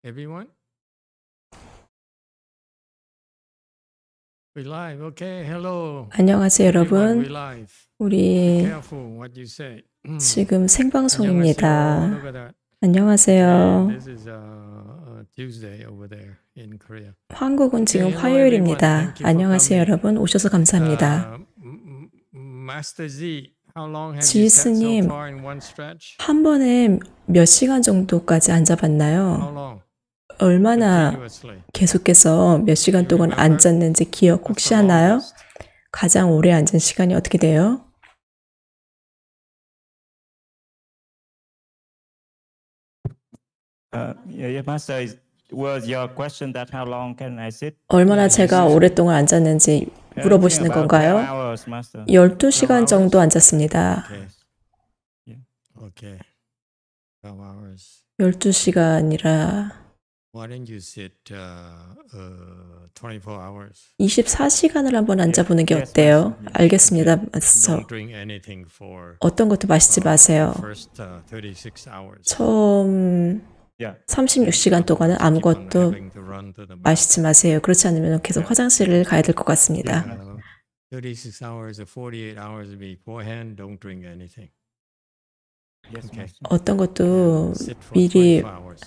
Everyone? We live. Okay. Hello. 안녕하세요, Everyone, we 여러분. live. 우리 Careful what you say. 지금 안녕하세요. 생방송입니다. Look at that. And 안녕하세요. this is Tuesday over there in Korea. 한국은 지금 Okay. Hello everyone. 화요일입니다. Thank you for 안녕하세요, coming. 여러분. 오셔서 감사합니다. Master Z, how long have you sat so 지스님, far in one stretch? 한 번에 몇 시간 정도까지 How 앉아봤나요? long? 얼마나 Continuously. 계속해서 몇 시간 You 동안 remember? 앉았는지 기억 What's 혹시 the 하나요? longest? 가장 오래 앉은 시간이 어떻게 돼요? Yeah, Master, was your question that how long can I sit? 얼마나 제가 오랫동안 앉았는지 물어보시는 About 12 건가요? hours, Master. 12시간 정도 앉았습니다. Okay. Yeah. Okay. 12 hours. 12시간이라 Why don't you sit 24 hours? 24시간을 한번 앉아보는 게 Yes, 어때요? Master. 알겠습니다. Don't drink anything for 어떤 것도 마시지 마세요. first 36 hours. 처음 Yeah. 36시간 동안은 Keep on 아무것도 having to run to the bathroom. 마시지 마세요. 그렇지 않으면 계속 화장실을 가야 될 것 같습니다. 36 hours or 48 hours beforehand, don't drink anything. Yes, Okay. Master. 어떤 것도 Sit for 미리 24 hours.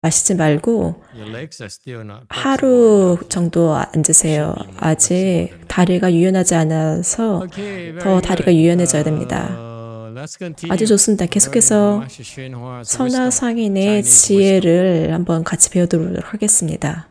마시지 말고 Your legs are still not 하루 flexible 정도 앉으세요. 아직 다리가 유연하지 않아서 enough. Okay, 더 very 다리가 good. 유연해져야 됩니다. Let's continue. 아주 좋습니다. 계속해서 Master Xinhua's wisdom, 선화상인의 Chinese wisdom. 지혜를 한번 같이 배우도록 하겠습니다.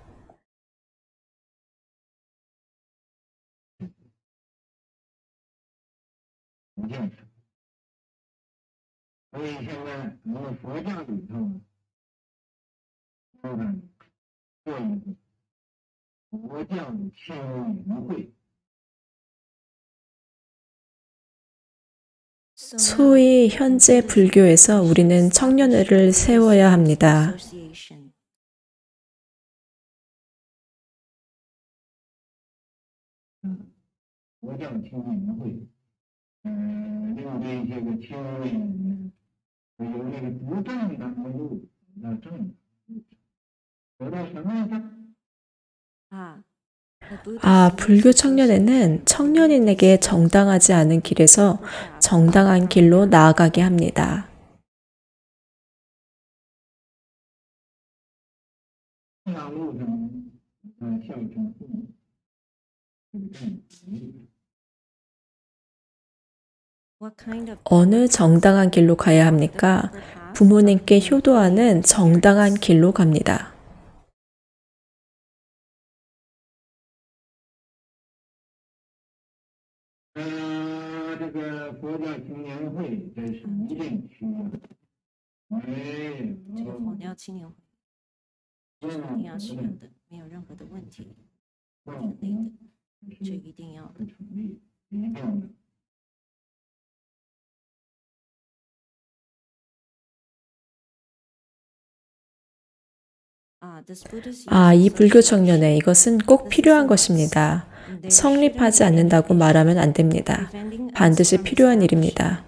소위 현재 불교에서 우리는 청년회를 세워야 합니다. 불교 청년회는 청년인에게 정당하지 않은 길에서 정당한 길로 나아가게 합니다. 어느 정당한 길로 가야 합니까? 부모님께 효도하는 정당한 길로 갑니다. 이 불교 청년회, 이것은 꼭 필요한 것입니다. 성립하지 않는다고 말하면 안 됩니다. 반드시 필요한 일입니다.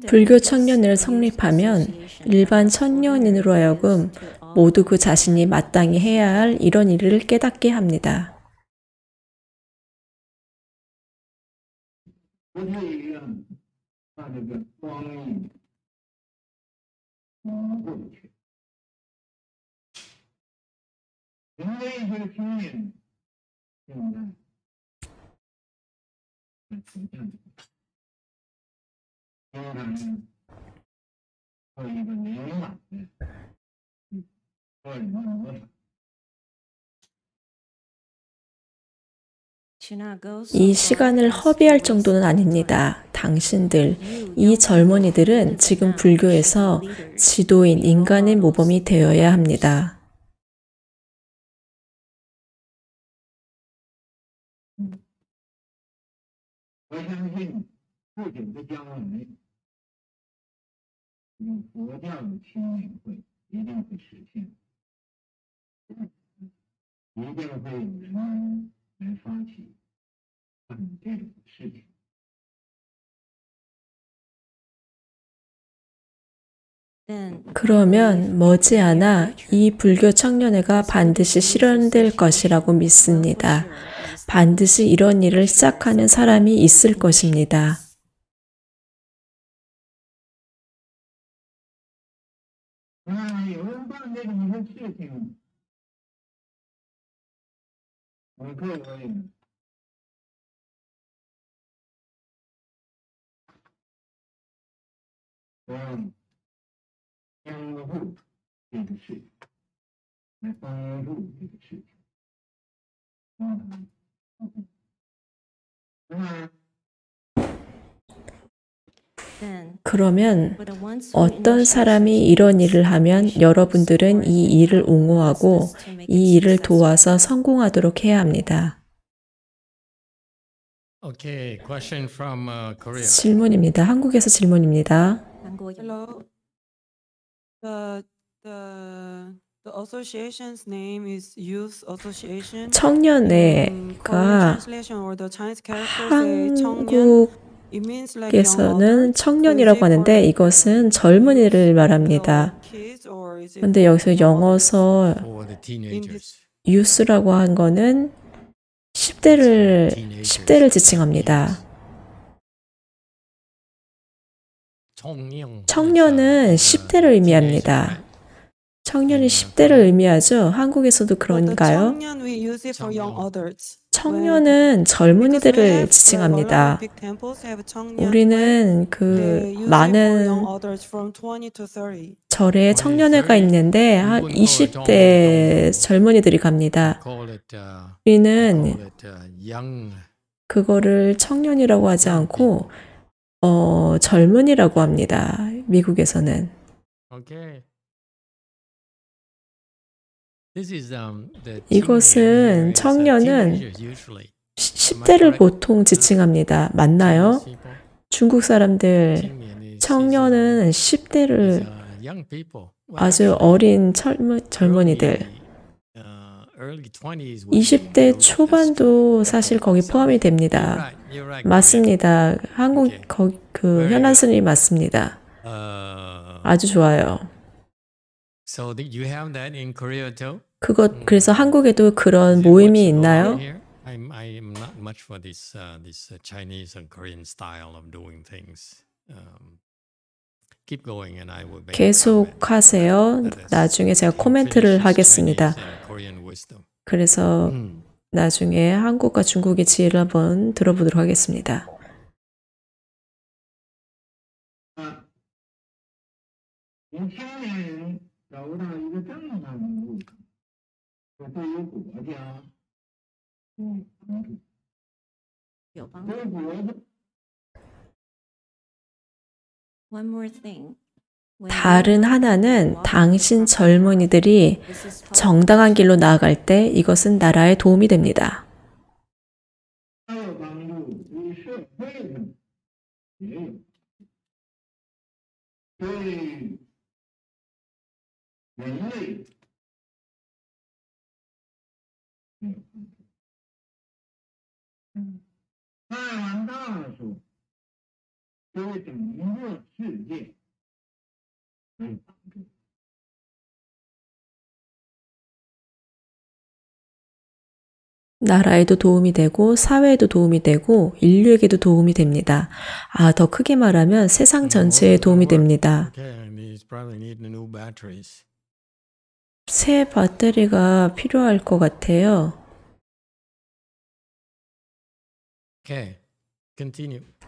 불교 청년회를 성립하면 일반 청년인으로 하여금 모두 그 자신이 마땅히 해야 할 이런 일을 깨닫게 합니다. 이 시간을 허비할 정도는 아닙니다. 당신들, 이 젊은이들은 지금 불교에서 지도인 인간의 모범이 되어야 합니다. 我相信不久的将来，有佛教的青年会一定会实现，一定会有人来发起办这种事情。 그러면 머지않아 이 불교 청년회가 반드시 실현될 것이라고 믿습니다. 반드시 이런 일을 시작하는 사람이 있을 것입니다. 그러면 어떤 사람이 이런 일을 하면 여러분들은 이 일을 옹호하고 이 일을 도와서 성공하도록 해야 합니다. Okay, question from Korea. 질문입니다. 한국에서 질문입니다. Hello. The association's name is Youth Association. 청년회가 Translation or the Chinese character say 청년. It means like young 한국에서는 adults. 청년이라고 하는데 이것은 젊은이를 말합니다. Kids or is it 근데 여기서 영어서 For the teenagers. 유스라고 한 거는 10대를 지칭합니다. 청년은 10대를 의미합니다. 청년이 10대를 의미하죠. 한국에서도 But the 그런가요? 청년 we use it for young adults. 청년은 젊은이들을 지칭합니다. 우리는 그 많은 절에 청년회가 있는데 한 20대 젊은이들이 갑니다. 우리는 그거를 청년이라고 하지 않고 젊은이라고 합니다. 미국에서는. 이것은 청년은 10대를 보통 지칭합니다. 맞나요? 중국 사람들 청년은 10대를 아주 어린 젊은이들 20대 초반도 사실 거기 포함이 됩니다. 맞습니다. 한국 그 현안 스님이 맞습니다. 아주 좋아요. 그래서 한국에도 그런 모임이 있나요? I'm not much for this Chinese and Korean style of doing things. Keep going and I will make 계속하세요. 나중에 제가 코멘트를 하겠습니다. 그래서 나중에 한국과 중국의 지혜를 한번 들어보도록 하겠습니다. 다른 하나는 당신 젊은이들이 정당한 길로 나아갈 때 이것은 나라에 도움이 됩니다. 나라에도 도움이 되고 사회에도 도움이 되고 인류에게도 도움이 됩니다. 더 크게 말하면 세상 전체에 도움이 됩니다. 새 배터리가 필요할 것 같아요.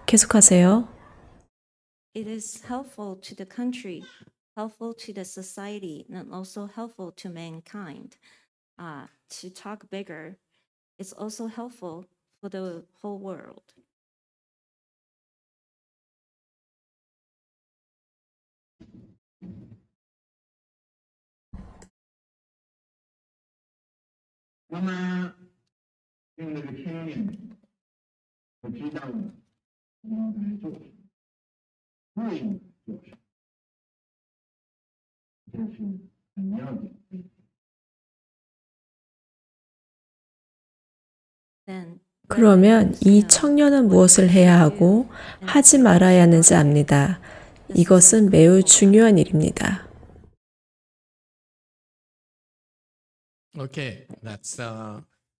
계속하세요. It is helpful to the country, helpful to the society, and also helpful to mankind. To talk bigger, it's also helpful for the whole world. Then 그러면 이 청년은 무엇을 해야 하고 하지 말아야 하는지 압니다. 이것은 매우 중요한 일입니다. Okay, that's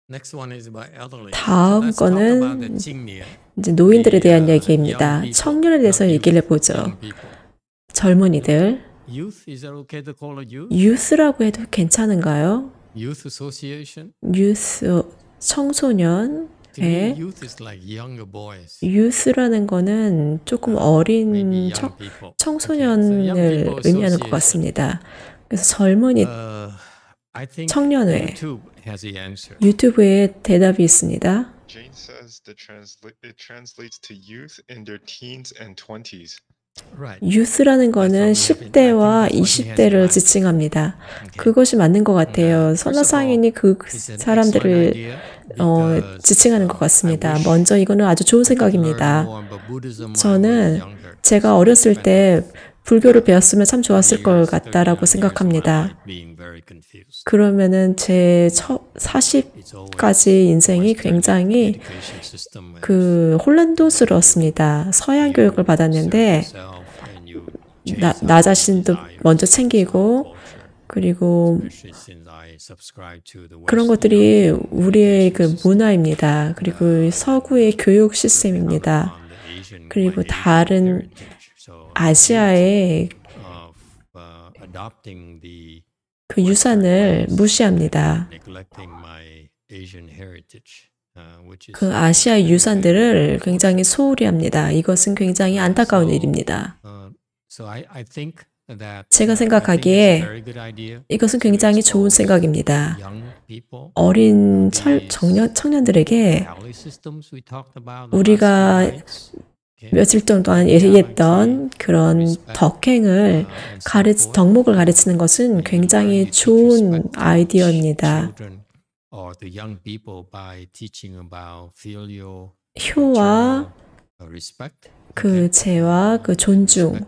next one is about elderly. 다음 Let's talk about 거는 the 칭니에. 이제 노인들에 대한 얘기입니다. 청년에 대해서 얘기를 해보죠. Young people. 젊은이들, Youth, is that okay to call it youth? 유스라고 해도 괜찮은가요? Youth association? 유스, 청소년, To me, 예. youth is like younger boys. 유스라는 거는 조금 Maybe 어린 young people. 청소년을 의미하는 것 같습니다. 그래서 젊은이 I think 청년회, YouTube has the answer. 유튜브에 대답이 있습니다. Jane says it translates to youth in their teens and 20s. Right. 유스라는 거는 10대와 20대를 지칭합니다. 그것이 맞는 것 같아요. 선화상인이 그 사람들을 지칭하는 것 같습니다. 먼저 이거는 아주 좋은 생각입니다. 저는 제가 어렸을 때 불교를 배웠으면 참 좋았을 것 같다라고 생각합니다. 그러면은 제 40까지 인생이 굉장히 혼란스러웠습니다. 서양 교육을 받았는데 나 자신도 먼저 챙기고 그리고 그런 것들이 우리의 그 문화입니다. 그리고 서구의 교육 시스템입니다. 그리고 다른 아시아의 그 유산을 무시합니다. 그 아시아 유산들을 굉장히 소홀히 합니다. 이것은 굉장히 안타까운 일입니다. 제가 생각하기에 이것은 굉장히 좋은 생각입니다. 어린 청년들에게 우리가 며칠 동안 얘기했던 그런 덕목을 가르치는 것은 굉장히 좋은 아이디어입니다. 효와 그 재와 그 존중.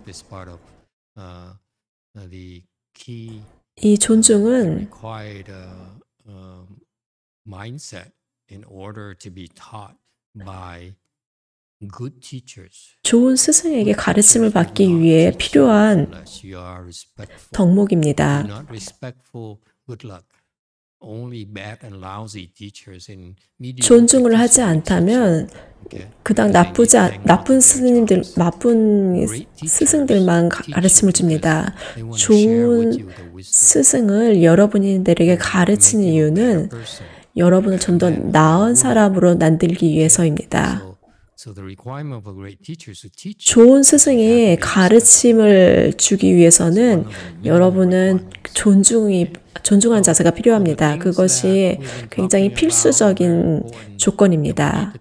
이 존중은 좋은 스승에게 가르침을 받기 위해 필요한 덕목입니다. 존중을 하지 않다면 그닥 나쁜 스승들만 가르침을 줍니다. 좋은 스승을 여러분들에게 가르치는 이유는 여러분을 좀 더 나은 사람으로 만들기 위해서입니다. 좋은 스승이 가르침을 주기 위해서는 여러분은 존중하는 자세가 필요합니다. 그것이 굉장히 필수적인 조건입니다.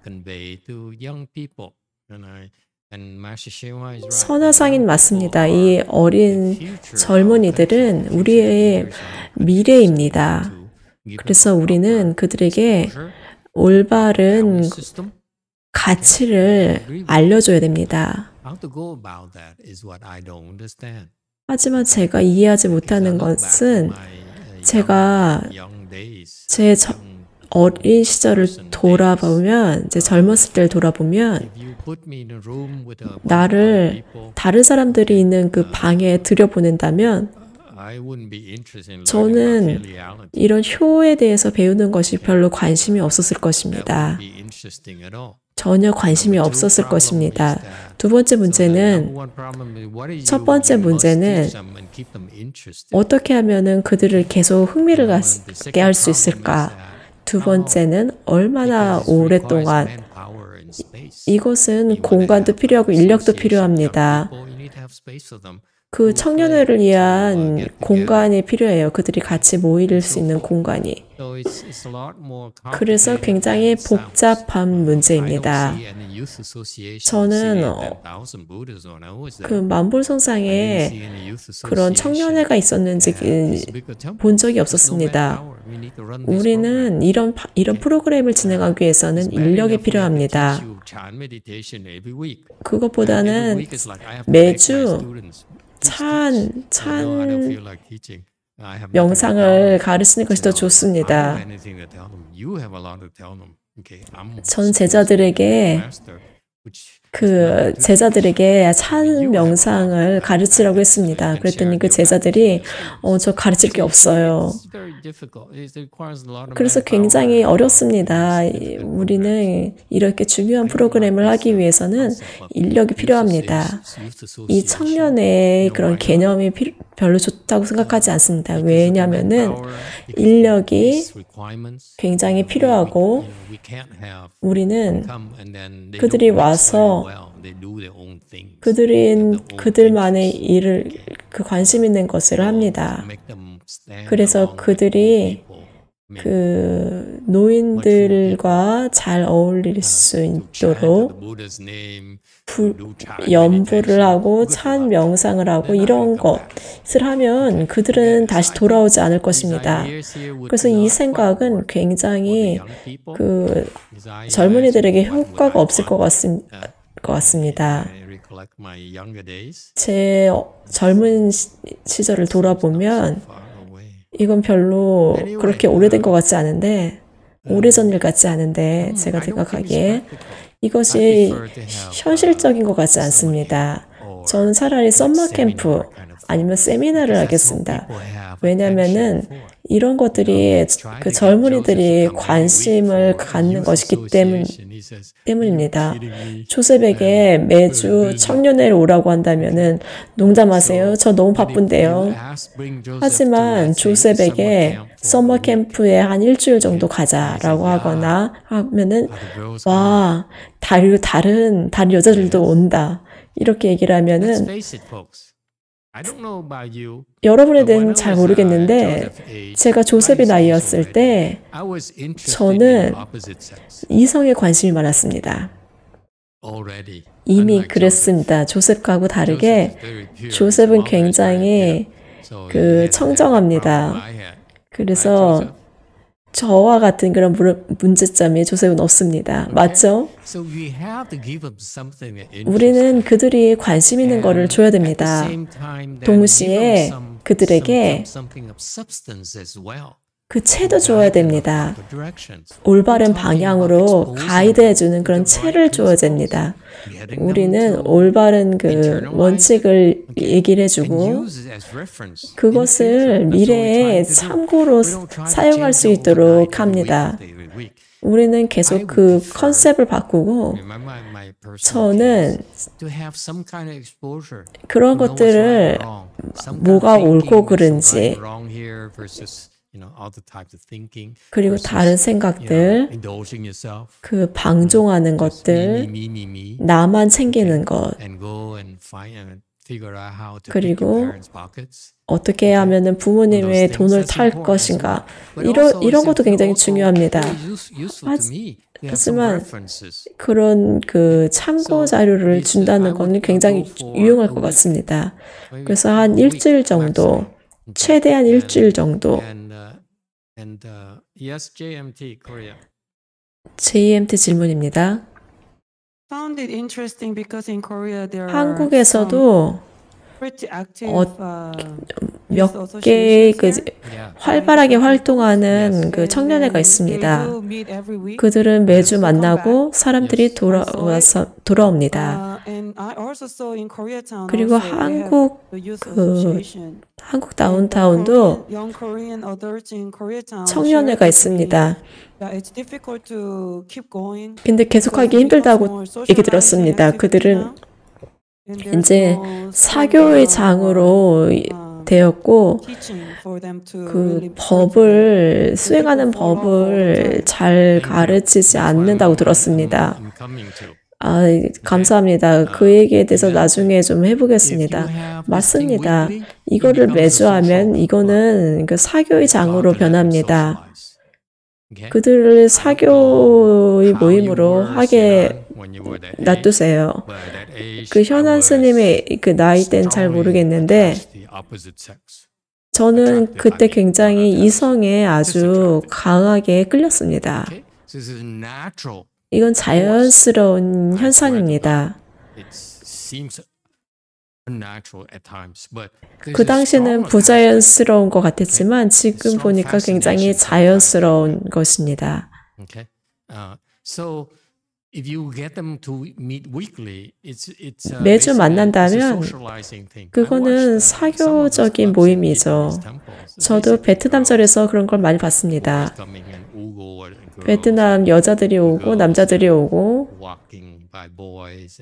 선화상인 맞습니다. 이 어린 젊은이들은 우리의 미래입니다. 그래서 우리는 그들에게 올바른 가치를 알려줘야 됩니다. 하지만 제가 이해하지 못하는 것은 제가 제 어린 시절을 돌아보면, 제 젊었을 때를 돌아보면 나를 다른 사람들이 있는 그 방에 들여보낸다면 저는 이런 효에 대해서 배우는 것이 별로 관심이 없었을 것입니다. 전혀 관심이 없었을 것입니다. 두 번째 문제는, 첫 번째 문제는 어떻게 하면은 그들을 계속 흥미를 갖게 할 수 있을까? 두 번째는 얼마나 오랫동안, 이것은 공간도 필요하고 인력도 필요합니다. 그 청년회를 위한 공간이 필요해요. 그들이 같이 모일 수 있는 공간이. 그래서 굉장히 복잡한 문제입니다. 저는 그 만불성상에 그런 청년회가 있었는지 본 적이 없었습니다. 우리는 이런 프로그램을 진행하기 위해서는 인력이 필요합니다. 그것보다는 매주 찬 명상을 가르치는 것이 더 좋습니다. 전 제자들에게 찬 명상을 가르치라고 했습니다. 그랬더니 그 제자들이 저 가르칠 게 없어요. 그래서 굉장히 어렵습니다. 우리는 이렇게 중요한 프로그램을 하기 위해서는 인력이 필요합니다. 이 청년의 그런 개념이 별로 좋다고 생각하지 않습니다. 왜냐하면은 인력이 굉장히 필요하고 우리는 그들이 와서 그들만의 일을 관심 있는 것을 합니다. 그래서 그들이 그 노인들과 잘 어울릴 수 있도록 연부를 하고 찬 명상을 하고 이런 것을 하면 그들은 다시 돌아오지 않을 것입니다. 그래서 이 생각은 굉장히 그 젊은이들에게 효과가 없을 것 같습니다. 제 젊은 시절을 돌아보면 이건 별로 그렇게 오래된 것 같지 않은데 오래전 일 같지 않은데 제가 생각하기에 이것이 현실적인 것 같지 않습니다. 저는 차라리 썸머 캠프 아니면 세미나를 하겠습니다. 왜냐하면은 이런 것들이 그 젊은이들이 관심을 갖는 것이기 때문입니다. 조셉에게 매주 청년회를 오라고 한다면은 농담하세요. 저 너무 바쁜데요. 하지만 조셉에게 서머 캠프에 한 일주일 정도 가자라고 하거나 하면은 와, 다른 여자들도 온다. 이렇게 얘기를 하면은 여러분에 대해서는 잘 모르겠는데 제가 조셉의 나이였을 때 저는 이성에 관심이 많았습니다. 이미 그랬습니다. 조셉하고 다르게 조셉은 굉장히 청정합니다. 그래서 저와 같은 그런 문제점이 조셉은 없습니다. 맞죠? 우리는 그들이 관심 있는 것을 줘야 됩니다. 동시에 그들에게 그 채도 줘야 됩니다. 올바른 방향으로 가이드해주는 그런 채를 줘야 됩니다. 우리는 올바른 그 원칙을 얘기를 해주고 그것을 미래에 참고로 사용할 수 있도록 합니다. 우리는 계속 그 컨셉을 바꾸고 저는 그런 것들을 뭐가 옳고 그른지 그리고 다른 생각들, 그 방종하는 것들, 나만 챙기는 것, 그리고 어떻게 하면은 부모님의 돈을 탈 것인가, 이런 것도 굉장히 중요합니다. 하지만 그런 그 참고 자료를 준다는 것은 굉장히 유용할 것 같습니다. 그래서 한 일주일 정도, 최대한 일주일 정도. Yes, JMT Korea. JMT 질문입니다. 한국에서도 몇 개의 활발하게 활동하는 그 청년회가 있습니다. 그들은 매주 만나고 사람들이 돌아옵니다. 그리고 한국 다운타운도 청년회가 있습니다. 근데 계속하기 힘들다고 얘기 들었습니다. 그들은 이제 사교의 장으로 되었고 그 법을 수행하는 법을 잘 가르치지 않는다고 들었습니다. 감사합니다. 그 얘기에 대해서 나중에 좀 해보겠습니다. 맞습니다. 이거를 매주 하면 이거는 그 사교의 장으로 변합니다. 그들을 사교의 모임으로 하게 놔두세요. 그 현안 스님의 그 나이 때는 잘 모르겠는데 저는 그때 굉장히 이성에 아주 강하게 끌렸습니다. 이건 자연스러운 현상입니다. 그 당시는 부자연스러운 것 같았지만 지금 보니까 굉장히 자연스러운 것입니다. 매주 만난다면 그거는 사교적인 모임이죠. 저도 베트남절에서 그런 걸 많이 봤습니다. 베트남 여자들이 오고 남자들이 오고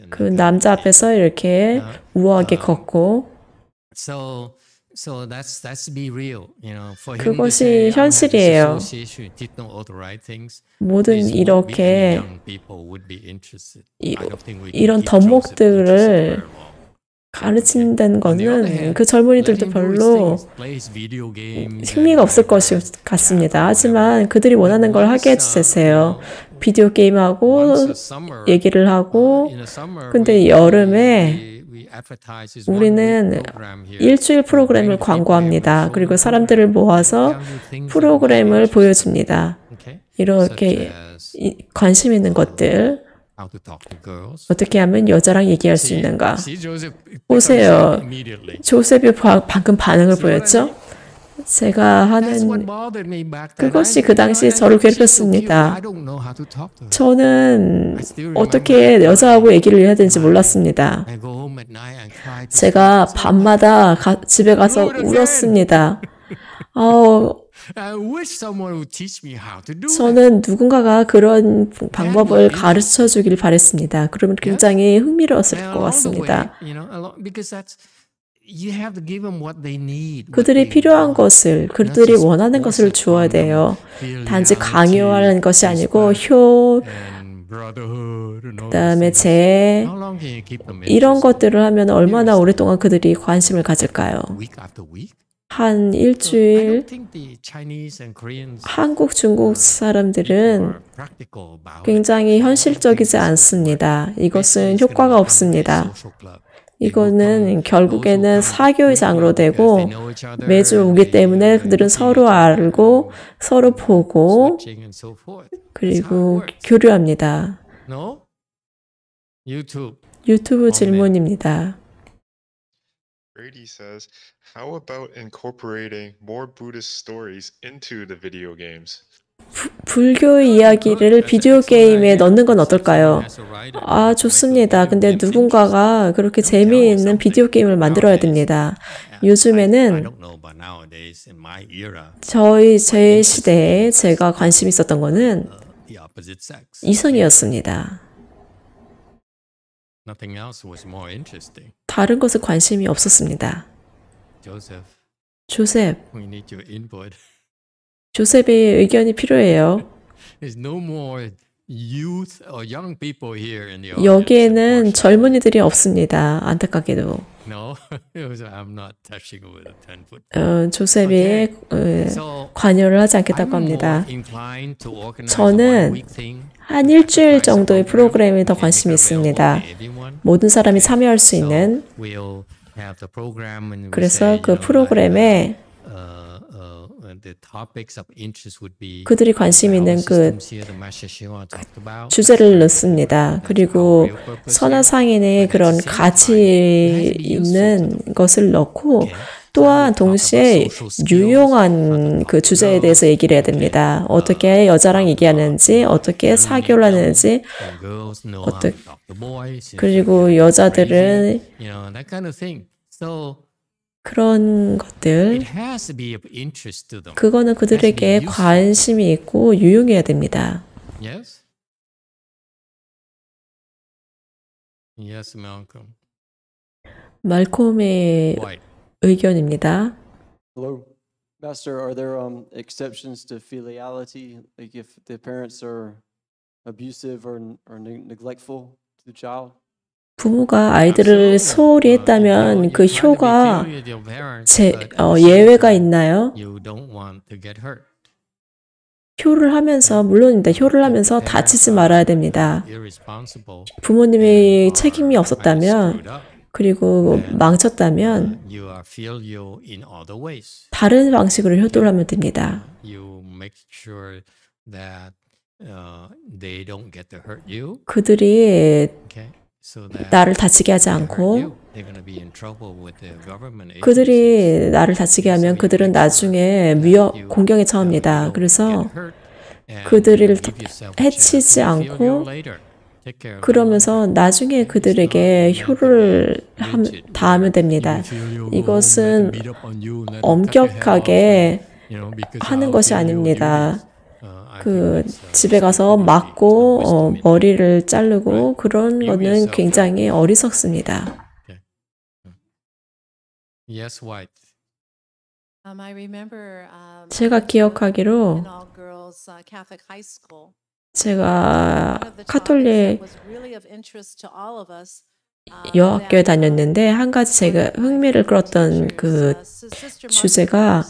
그 남자 앞에서 이렇게 우아하게 걷고 그것이 현실이에요. 모든 이렇게 이런 덕목들을 가르친다는 거는 그 젊은이들도 별로 흥미가 없을 것 같습니다. 하지만 그들이 원하는 걸 하게 해주세요. 비디오 게임하고 얘기를 하고 근데 여름에 우리는 일주일 프로그램을 광고합니다. 그리고 사람들을 모아서 프로그램을 보여줍니다. 이렇게 관심 있는 것들 어떻게 하면 여자랑 얘기할 수 있는가? 보세요. 조셉이 방금 반응을 보였죠? 제가 하는 그것이 그 당시 저를 괴롭혔습니다. 저는 어떻게 여자하고 얘기를 해야 되는지 몰랐습니다. 제가 밤마다 집에 가서 울었습니다. 저는 누군가가 그런 방법을 가르쳐 주길 바랬습니다. 그러면 굉장히 흥미로웠을 것 같습니다. 그들이 필요한 것을, 그들이 원하는 것을 주어야 돼요. 단지 강요하는 것이 아니고 그다음에 이런 것들을 하면 얼마나 오랫동안 그들이 관심을 가질까요? 한 일주일 한국, 중국 사람들은 굉장히 현실적이지 않습니다. 이것은 효과가 없습니다. 이거는 결국에는 사교의 장으로 되고 매주 오기 때문에 그들은 서로 알고 서로 보고 그리고 교류합니다. 유튜브 질문입니다. Brady says, how about incorporating more Buddhist stories into the video games? 불교의 이야기를 비디오 게임에 넣는 건 어떨까요? 아, 좋습니다. 근데 누군가가 그렇게 재미있는 비디오 게임을 만들어야 됩니다. 요즘에는 제 시대에 제가 관심 있었던 거는 이성이었습니다. 다른 것에 관심이 없었습니다. 조셉의 의견이 필요해요. 여기에는 젊은이들이 없습니다. 안타깝게도. 조셉이 관여를 하지 않겠다고 합니다. 저는 한 일주일 정도의 프로그램에 더 관심이 있습니다. 모든 사람이 참여할 수 있는 그래서 그 프로그램에 그들이 관심 있는 그 주제를 넣습니다. 그리고 선화상인의 그런 가치 있는 것을 넣고 또한 동시에 유용한 그 주제에 대해서 얘기를 해야 됩니다. 어떻게 여자랑 얘기하는지, 어떻게 사교를 하는지, 그리고 여자들은 그런 것들, 그거는 그들에게 관심이 있고 유용해야 됩니다. 말콤의 의견입니다. Hello, Master. Are there exceptions to filiality, like if the parents are abusive or neglectful to the child? 부모가 아이들을 소홀히 했다면 그 효가 예외가 있나요? 효를 하면서 물론입니다. 효를 하면서 다치지 말아야 됩니다. 부모님의 책임이 없었다면 그리고 망쳤다면 다른 방식으로 효도를 하면 됩니다. 그들이 나를 다치게 하지 않고 그들이 나를 다치게 하면 그들은 나중에 공경에 처합니다. 그래서 그들을 해치지 않고 그러면서 나중에 그들에게 효를 다하면 됩니다. 이것은 엄격하게 하는 것이 아닙니다. 집에 가서 맞고 머리를 자르고 그런 거는 굉장히 어리석습니다. 제가 기억하기로 제가 카톨릭 여학교에 다녔는데 한 가지 제가 흥미를 끌었던 그 주제가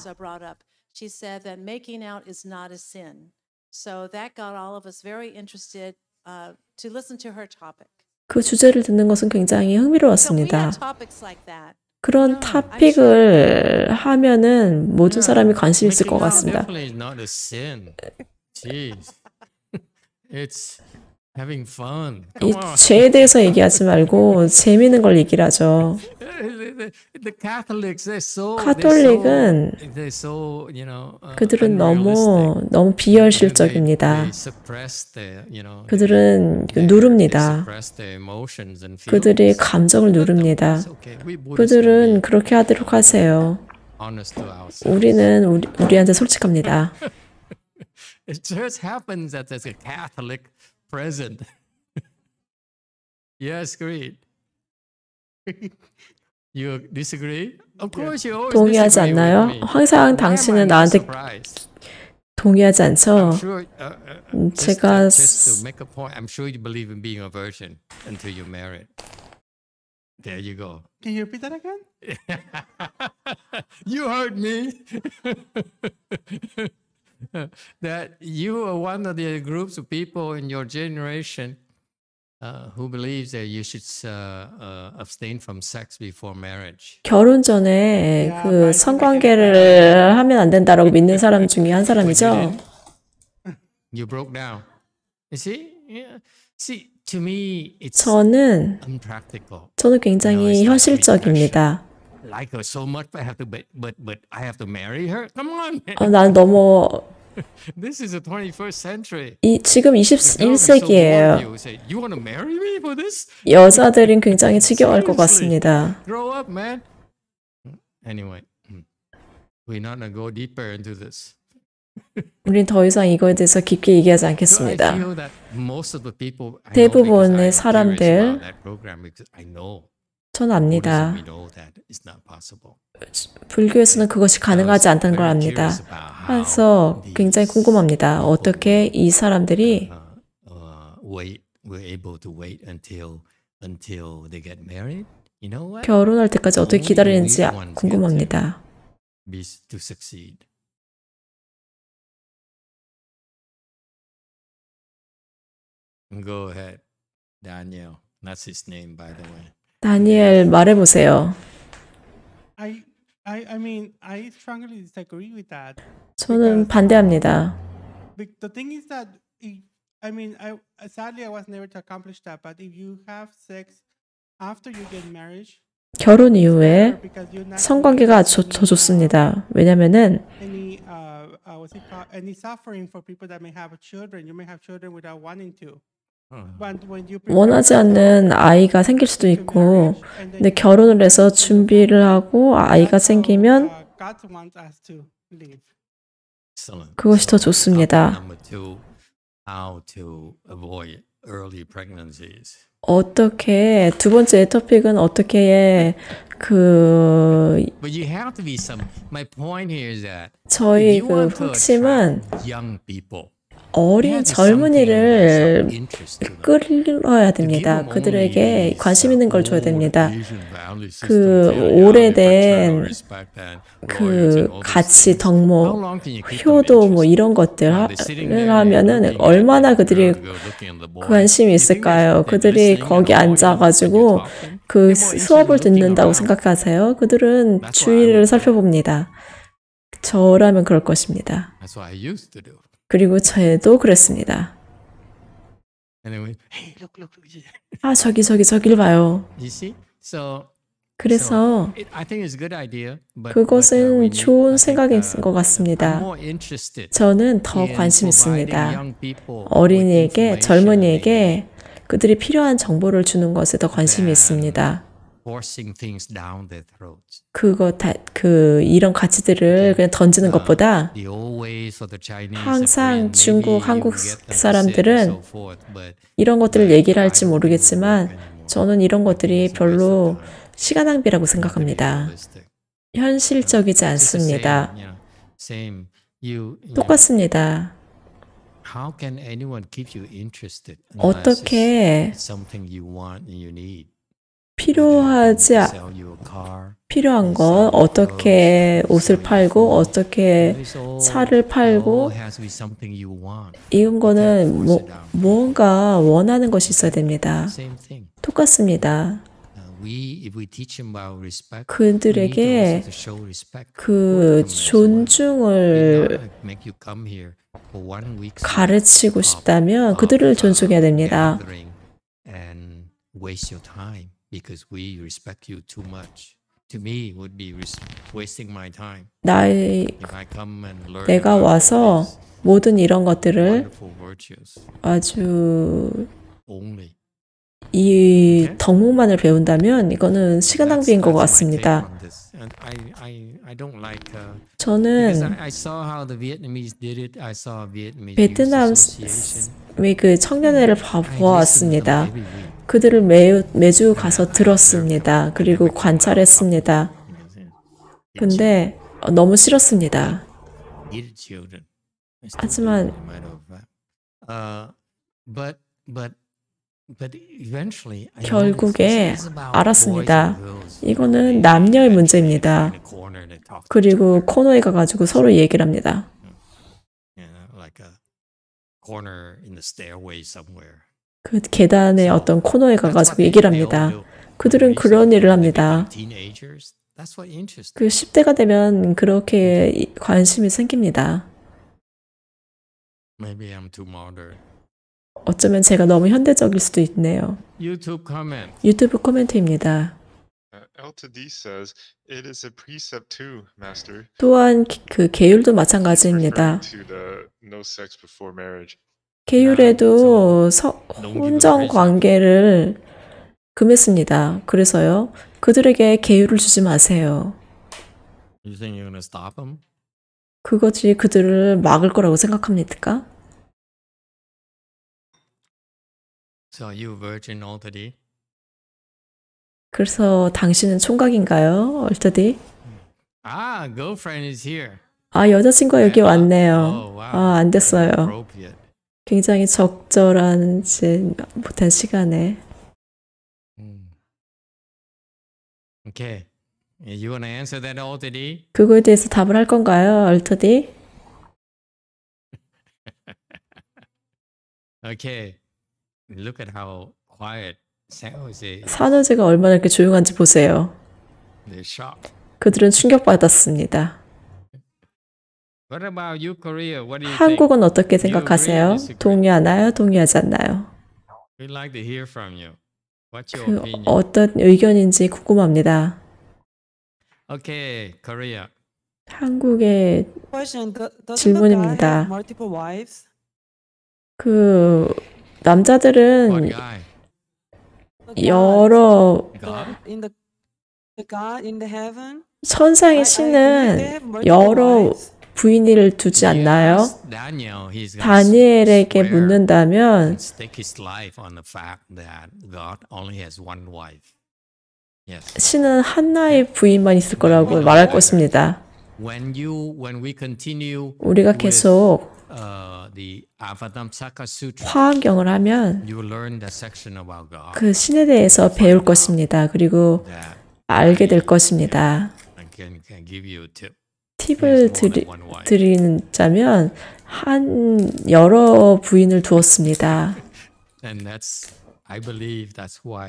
그 주제를 듣는 것은 굉장히 흥미로웠습니다. 그런 토픽을 하면은 모든 사람이 관심 있을 것 같습니다. 이 죄에 대해서 얘기하지 말고 재미있는 걸 얘기를 하죠. 카톨릭은 그들은 너무 비현실적입니다. 그들은 누릅니다. 그들이 감정을 누릅니다. 그들은 그렇게 하도록 하세요. 우리는 우리한테 솔직합니다. It just happens that there's a Catholic present. Yes, great. You disagree? Of course you always 동의하지 않나요? 항상 당신은 나한테 동의하지 않죠? 제가 I'm sure you believe in being a virgin until you're married. There you go. Can you repeat that again? You heard me. That you are one of the groups of people in your generation who believes that you should abstain from sex before marriage. 결혼 전에 그 성관계를 하면 안 된다라고 믿는 사람 중에 한 사람이죠. You broke down. You see? Yeah. See, to me, it's unpractical. 저는 굉장히 현실적입니다. Like her so much, but I have to marry her. Come on. 난 너무 This is the 21st century. 지금 21세기예요. You want to marry me for this? 여자들은 굉장히 지겨워할 것 같습니다. Grow up, man. Anyway, we're not gonna go deeper into this. 우린 더 이상 이거에 대해서 깊게 얘기하지 않겠습니다. 대부분의 사람들 전 압니다. 불교에서는 그것이 가능하지 않다는 걸 압니다. 그래서 굉장히 궁금합니다. 어떻게 이 사람들이 결혼할 때까지 어떻게 기다리는지 궁금합니다. Go ahead, Daniel. That's his name, by the way. 다니엘 말해보세요. I mean, I strongly disagree with that. 저는 반대합니다. The thing is that, I mean, sadly I was never to accomplish that. But if you have sex after you get married, 결혼 이후에 성관계가 더 좋습니다. 왜냐면은 any suffering for people that may have children, you may have children without wanting to. 원하지 않는 아이가 생길 수도 있고, 근데 결혼을 해서 준비를 하고 아이가 생기면 그것이 더 좋습니다. 어떻게 두 번째 토픽은 어떻게 저희 그 핵심은 어린 젊은이를 끌어야 됩니다. 그들에게 관심 있는 걸 줘야 됩니다. 그 오래된 그 가치, 덕목, 효도 뭐 이런 것들을 하면은 얼마나 그들이 관심이 있을까요? 그들이 거기 앉아가지고 그 수업을 듣는다고 생각하세요? 그들은 주위를 살펴봅니다. 저라면 그럴 것입니다. 그리고 저도 그랬습니다. 아, 저기를 봐요. 그래서 그것은 좋은 생각인 것 같습니다. 저는 더 관심 있습니다. 어린이에게, 젊은이에게 그들이 필요한 정보를 주는 것에 더 관심이 있습니다. 이런 가치들을 그냥 던지는 것보다 항상 중국, 한국 사람들은 이런 것들을 얘기를 할지 모르겠지만 저는 이런 것들이 별로 시간 낭비라고 생각합니다. 현실적이지 않습니다. 똑같습니다. 어떻게 필요한 것, 어떻게 옷을 팔고, 어떻게 차를 팔고, 이런 거는 뭔가 원하는 것이 있어야 됩니다. 똑같습니다. 그들에게 그 존중을 가르치고 싶다면 그들을 존중해야 됩니다. 내가 와서 모든 이런 것들을 아주 이 덕목만을 배운다면 이거는 시간 낭비인 것 같습니다. 저는 베트남의 그 청년회를 보았습니다. 그들을 매주 가서 들었습니다. 그리고 관찰했습니다. 근데 너무 싫었습니다. 하지만 결국에 알았습니다. 이거는 남녀의 문제입니다. 그리고 코너에 가가지고 서로 얘기를 합니다. 그 계단의 어떤 코너에 가가지고 얘기를 합니다. 그들은 그런 일을 합니다. 그 10대가 되면 그렇게 관심이 생깁니다. 어쩌면 제가 너무 현대적일 수도 있네요. 유튜브 코멘트입니다. 또한 그 계율도 마찬가지입니다. 계율에도 혼전 관계를 금했습니다. 그래서요, 그들에게 계율을 주지 마세요. 그것이 그들을 막을 거라고 생각합니까? 그래서 당신은 총각인가요, 얼터디? 여자친구가 여기 왔네요. 안 됐어요. 굉장히 적절하지 못한 시간에. 그거에 대해서 답을 할 건가요, 얼터디? 산호제가 얼마나 이렇게 조용한지 보세요. 그들은 충격받았습니다. 한국은 어떻게 생각하세요? 동의하나요? 동의하지 않나요? 그 어떤 의견인지 궁금합니다. 한국의 질문입니다. 그 남자들은 여러 천상의 신은 여러 부인을 두지 않나요? 다니엘에게 묻는다면 신은 하나의 부인만 있을 거라고 말할 것입니다. 우리가 계속 화엄경을 하면 그 신에 대해서 배울 것입니다. 그리고 알게 될 것입니다. 팁을 드리자면 여러 부인을 두었습니다.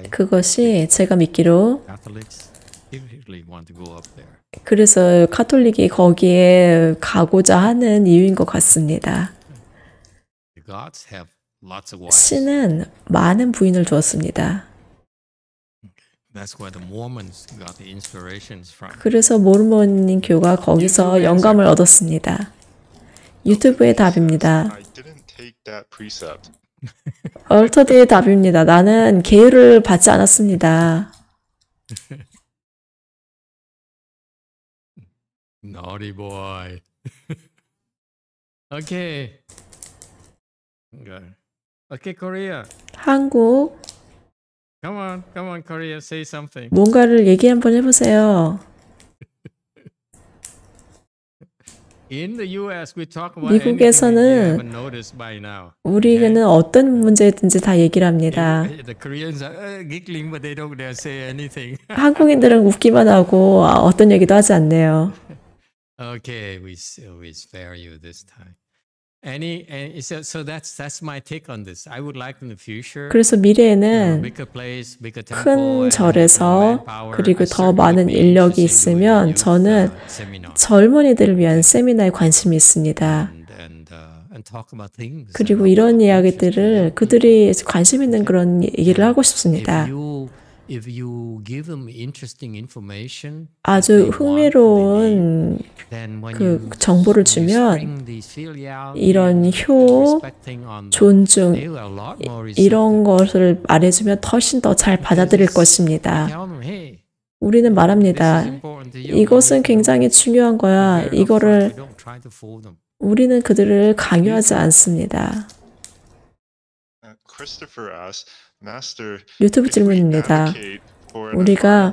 그것이 제가 믿기로 그래서 가톨릭이 거기에 가고자 하는 이유인 것 같습니다. 신은 많은 부인을 두었습니다. 그래서 모르몬 교가 거기서 영감을 얻었습니다. 유튜브의 답입니다. 얼터드의 답입니다. 나는 계율을 받지 않았습니다. Naughty boy. Okay. Good. Okay, Korea. 한국. Come on, Korea, say something. 뭔가를 얘기 한번 해보세요. In the US, we talk about 미국에서는 우리는 어떤 문제든지 다 얘기를 합니다. The Koreans are giggling, but they don't dare say anything. 한국인들은 웃기만 하고 어떤 얘기도 하지 않네요. Okay, we spare you this time. So that's my take on this. I would like in the future. 그래서 미래에는 큰 절에서 그리고 더 많은 인력이 있으면 저는 젊은이들을 위한 세미나에 관심이 있습니다. 그리고 이런 이야기들을 그들이 관심 있는 그런 얘기를 하고 싶습니다. 아주 흥미로운 그 정보를 주면 이런 효, 존중 이런 것을 말해주면 훨씬 더 잘 받아들일 것입니다. 우리는 말합니다. 이것은 굉장히 중요한 거야. 이거를 우리는 그들을 강요하지 않습니다. 유튜브 질문입니다. 우리가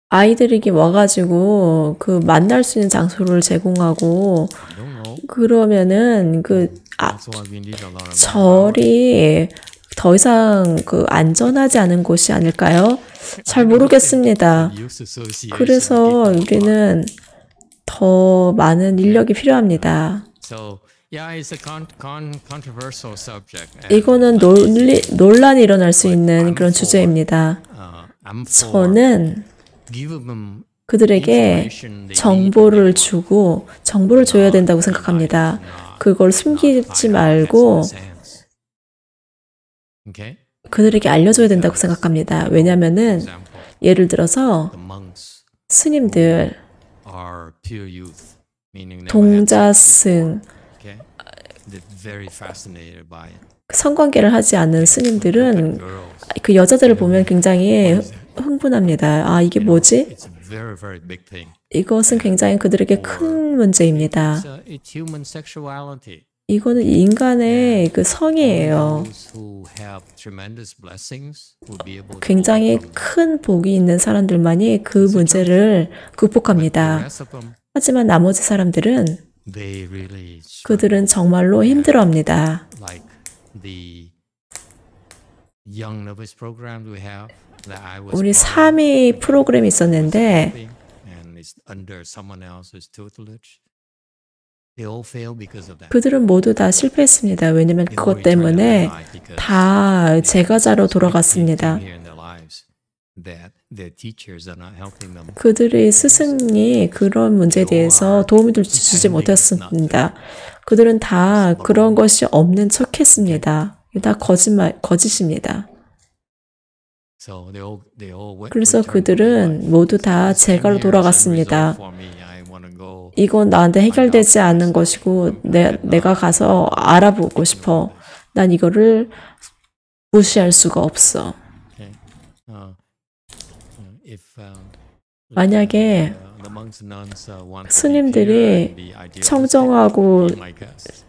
아이들에게 와가지고 그 만날 수 있는 장소를 제공하고 그러면은 절이 더 이상 안전하지 않은 곳이 아닐까요? 잘 모르겠습니다. 그래서 우리는 더 많은 인력이 필요합니다. 이거는 논란이 일어날 수 있는 그런 주제입니다. 저는 그들에게 정보를 주고 정보를 줘야 된다고 생각합니다. 그걸 숨기지 말고 그들에게 알려줘야 된다고 생각합니다. 왜냐하면은 예를 들어서 스님들, 동자승, 성관계를 하지 않는 스님들은 그 여자들을 보면 굉장히 흥분합니다. 아, 이게 뭐지? 이것은 굉장히 그들에게 큰 문제입니다. 이거는 인간의 그 성이에요. 굉장히 큰 복이 있는 사람들만이 그 문제를 극복합니다. 하지만 나머지 사람들은 그들은 정말로 힘들어합니다. 우리 3위 프로그램이 있었는데 그들은 모두 다 실패했습니다. 왜냐하면 그것 때문에 다 제가자로 돌아갔습니다. 그들의 스승이 그런 문제에 대해서 도움을 주지 못했습니다. 그들은 다 그런 것이 없는 척했습니다. 다 거짓입니다. 그래서 그들은 모두 다 제가로 돌아갔습니다. 이건 나한테 해결되지 않는 것이고 내가 가서 알아보고 싶어. 난 이거를 무시할 수가 없어. 만약에 스님들이 청정하고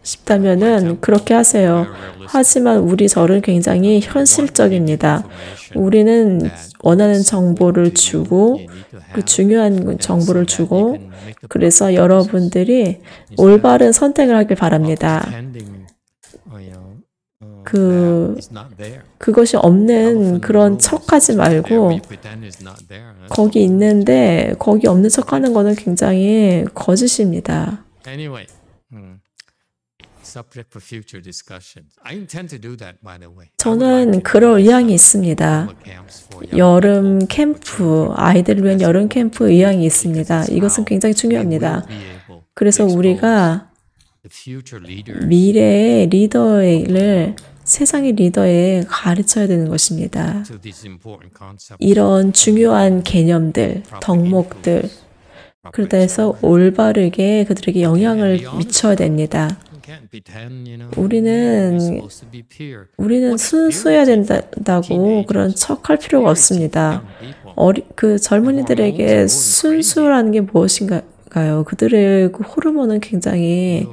싶다면은 그렇게 하세요. 하지만 우리 절은 굉장히 현실적입니다. 우리는 원하는 정보를 주고 그 중요한 정보를 주고 그래서 여러분들이 올바른 선택을 하길 바랍니다. 그것이 없는 그런 척하지 말고 거기 있는데 거기 없는 척하는 거는 굉장히 거짓입니다. 저는 그럴 의향이 있습니다. 여름 캠프, 아이들을 위한 여름 캠프 의향이 있습니다. 이것은 굉장히 중요합니다. 그래서 우리가 미래의 리더를 세상의 리더에 가르쳐야 되는 것입니다. 이런 중요한 개념들, 덕목들, 그러다 해서 올바르게 그들에게 영향을 미쳐야 됩니다. 우리는 순수해야 된다고 그런 척할 필요가 없습니다. 그 젊은이들에게 순수라는 게 무엇인가요? 그들의 그 호르몬은 굉장히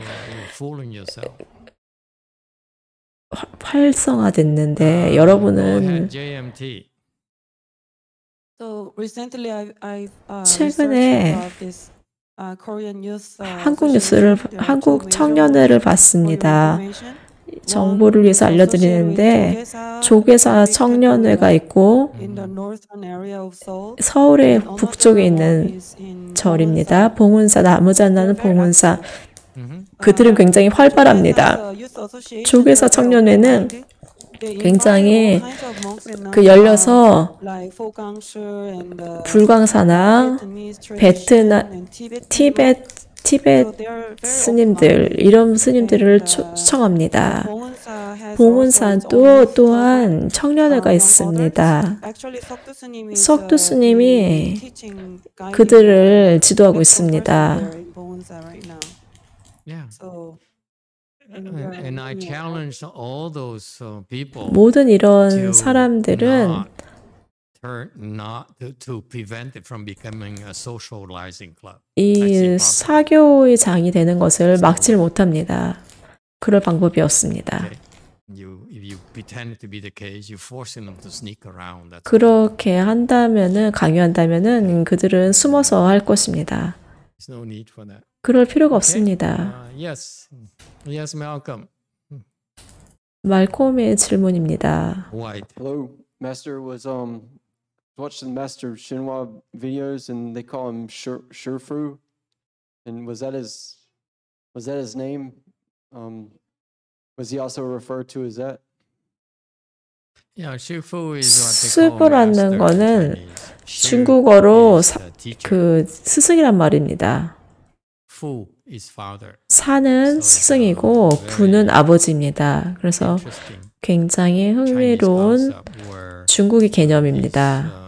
활성화됐는데 여러분은 최근에 한국 청년회를 봤습니다. 정보를 위해서 알려드리는데 조계사 청년회가 있고 서울의 북쪽에 있는 절입니다. 봉은사, 나무잣나는 봉은사. 그들은 굉장히 활발합니다. 조계사 청년회는 굉장히 열려서 불광사나 베트남, 티벳 스님들, 이런 스님들을 초청합니다. 봉은산도 또한 청년회가 있습니다. 석두 스님이 그들을 지도하고 있습니다. 모든 이런 사람들은 이 사교의 장이 되는 것을 막지 못합니다. 그럴 방법이 없습니다. 그렇게 한다면은, 강요한다면은 그들은 숨어서 할 것입니다. 그럴 필요가 없습니다. Yes, Malcolm. 말콤의 질문입니다. Hello, Master was watching Master Shinhwa videos and they call him Shurfu, and was that his name? Was he also referred to as that? 스푸라는 거는 중국어로 그 스승이란 말입니다. 사는 스승이고 부는 아버지입니다. 그래서 굉장히 흥미로운 중국의 개념입니다.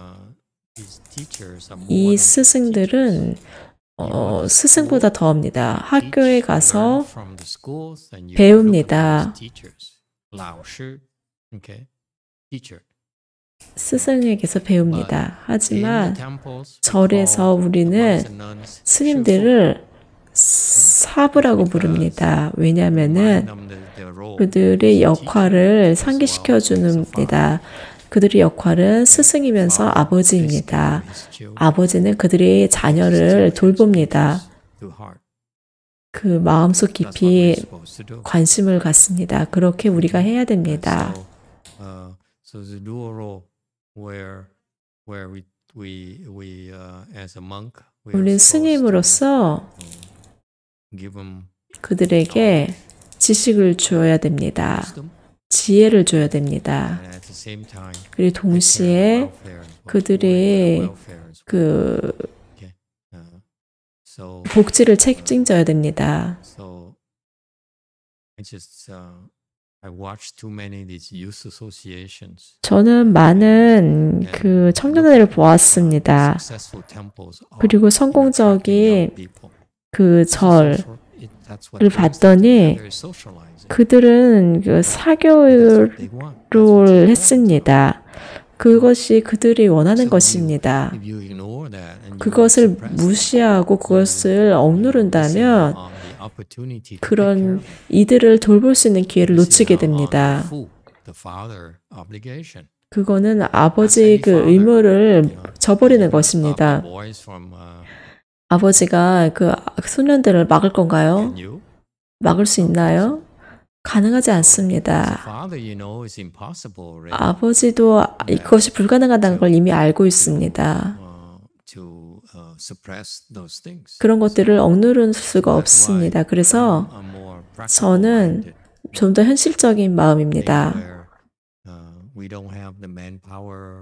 이 스승들은 스승보다 더합니다. 학교에 가서 배웁니다. 스승에게서 배웁니다. 하지만 절에서 우리는 스님들을 사부라고 부릅니다. 왜냐하면은 그들의 역할을 상기시켜 줍니다. 그들의 역할은 스승이면서 아버지입니다. 아버지는 그들의 자녀를 돌봅니다. 그 마음속 깊이 관심을 갖습니다. 그렇게 우리가 해야 됩니다. 우리는 스님으로서 그들에게 지식을 주어야 됩니다. 지혜를 줘야 됩니다. 그리고 동시에 그들의 그 복지를 책임져야 됩니다. 저는 많은 그 청년회를 보았습니다. 그리고 성공적인 그 절을 봤더니 그들은 그 사교를 했습니다. 그것이 그들이 원하는 것입니다. 그것을 무시하고 그것을 억누른다면 그런 이들을 돌볼 수 있는 기회를 놓치게 됩니다. 그거는 아버지의 그 의무를 저버리는 것입니다. 아버지가 그 소년들을 막을 건가요? 막을 수 있나요? 가능하지 않습니다. 아버지도 이것이 불가능하다는 걸 이미 알고 있습니다. 그런 것들을 억누를 수가 없습니다. 그래서 저는 좀 더 현실적인 마음입니다.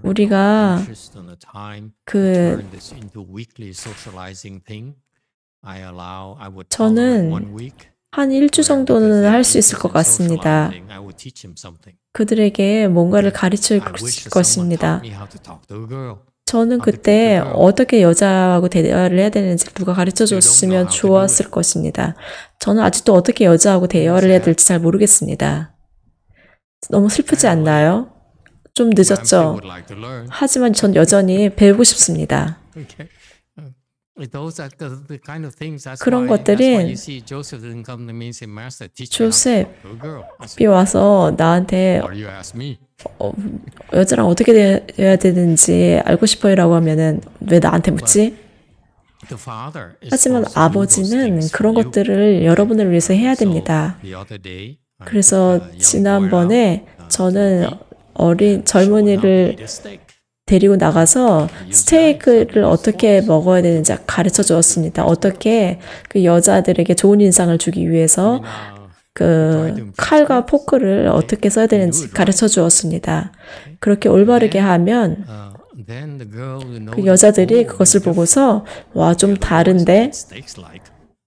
우리가 저는 한 1주 정도는 할 수 있을 것 같습니다. 그들에게 뭔가를 가르칠 것입니다. 저는 그때 어떻게 여자하고 대화를 해야 되는지 누가 가르쳐 줬으면 좋았을 것입니다. 저는 아직도 어떻게 여자하고 대화를 해야 될지 잘 모르겠습니다. 너무 슬프지 않나요? 좀 늦었죠? 하지만 전 여전히 배우고 싶습니다. 그런 것들이 조셉이 와서 나한테 여자랑 어떻게 돼야 되는지 알고 싶어요 라고 하면은 왜 나한테 묻지? 하지만 아버지는 그런 것들을 여러분을 위해서 해야 됩니다. 그래서 지난번에 저는 젊은이를 데리고 나가서 스테이크를 어떻게 먹어야 되는지 가르쳐 주었습니다. 어떻게 그 여자들에게 좋은 인상을 주기 위해서 그 칼과 포크를 어떻게 써야 되는지 가르쳐 주었습니다. 그렇게 올바르게 하면 그 여자들이 그것을 보고서 와, 좀 다른데?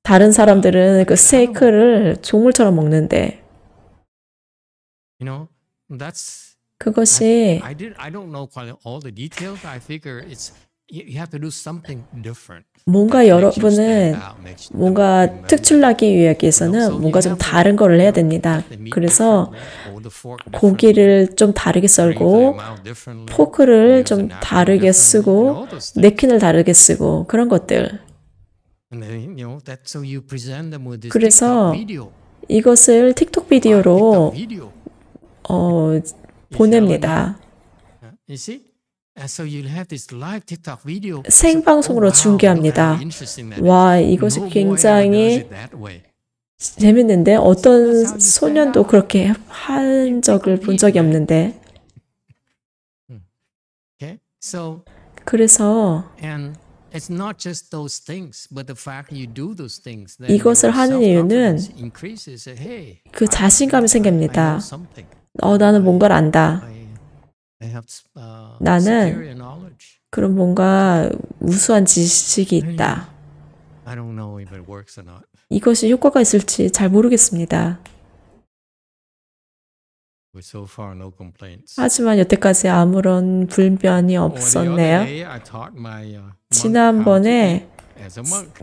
다른 사람들은 그 스테이크를 종물처럼 먹는데 그것이 뭔가 여러분은 뭔가 특출나기 위해서는 뭔가 좀 다른 걸 해야 됩니다. 그래서 고기를 좀 다르게 썰고 포크를 좀 다르게 쓰고 냅킨을 다르게 쓰고 그런 것들. 그래서 이것을 틱톡 비디오로 보냅니다. 생방송으로 중계합니다. 와, 이것이 굉장히 재밌는데 어떤 소년도 그렇게 한 적을 본 적이 없는데. 그래서 이것을 하는 이유는 그 자신감이 생깁니다. 나는 뭔가를 안다. 나는 그런 뭔가 우수한 지식이 있다. 이것이 효과가 있을지 잘 모르겠습니다. 하지만 여태까지 아무런 불변이 없었네요. 지난번에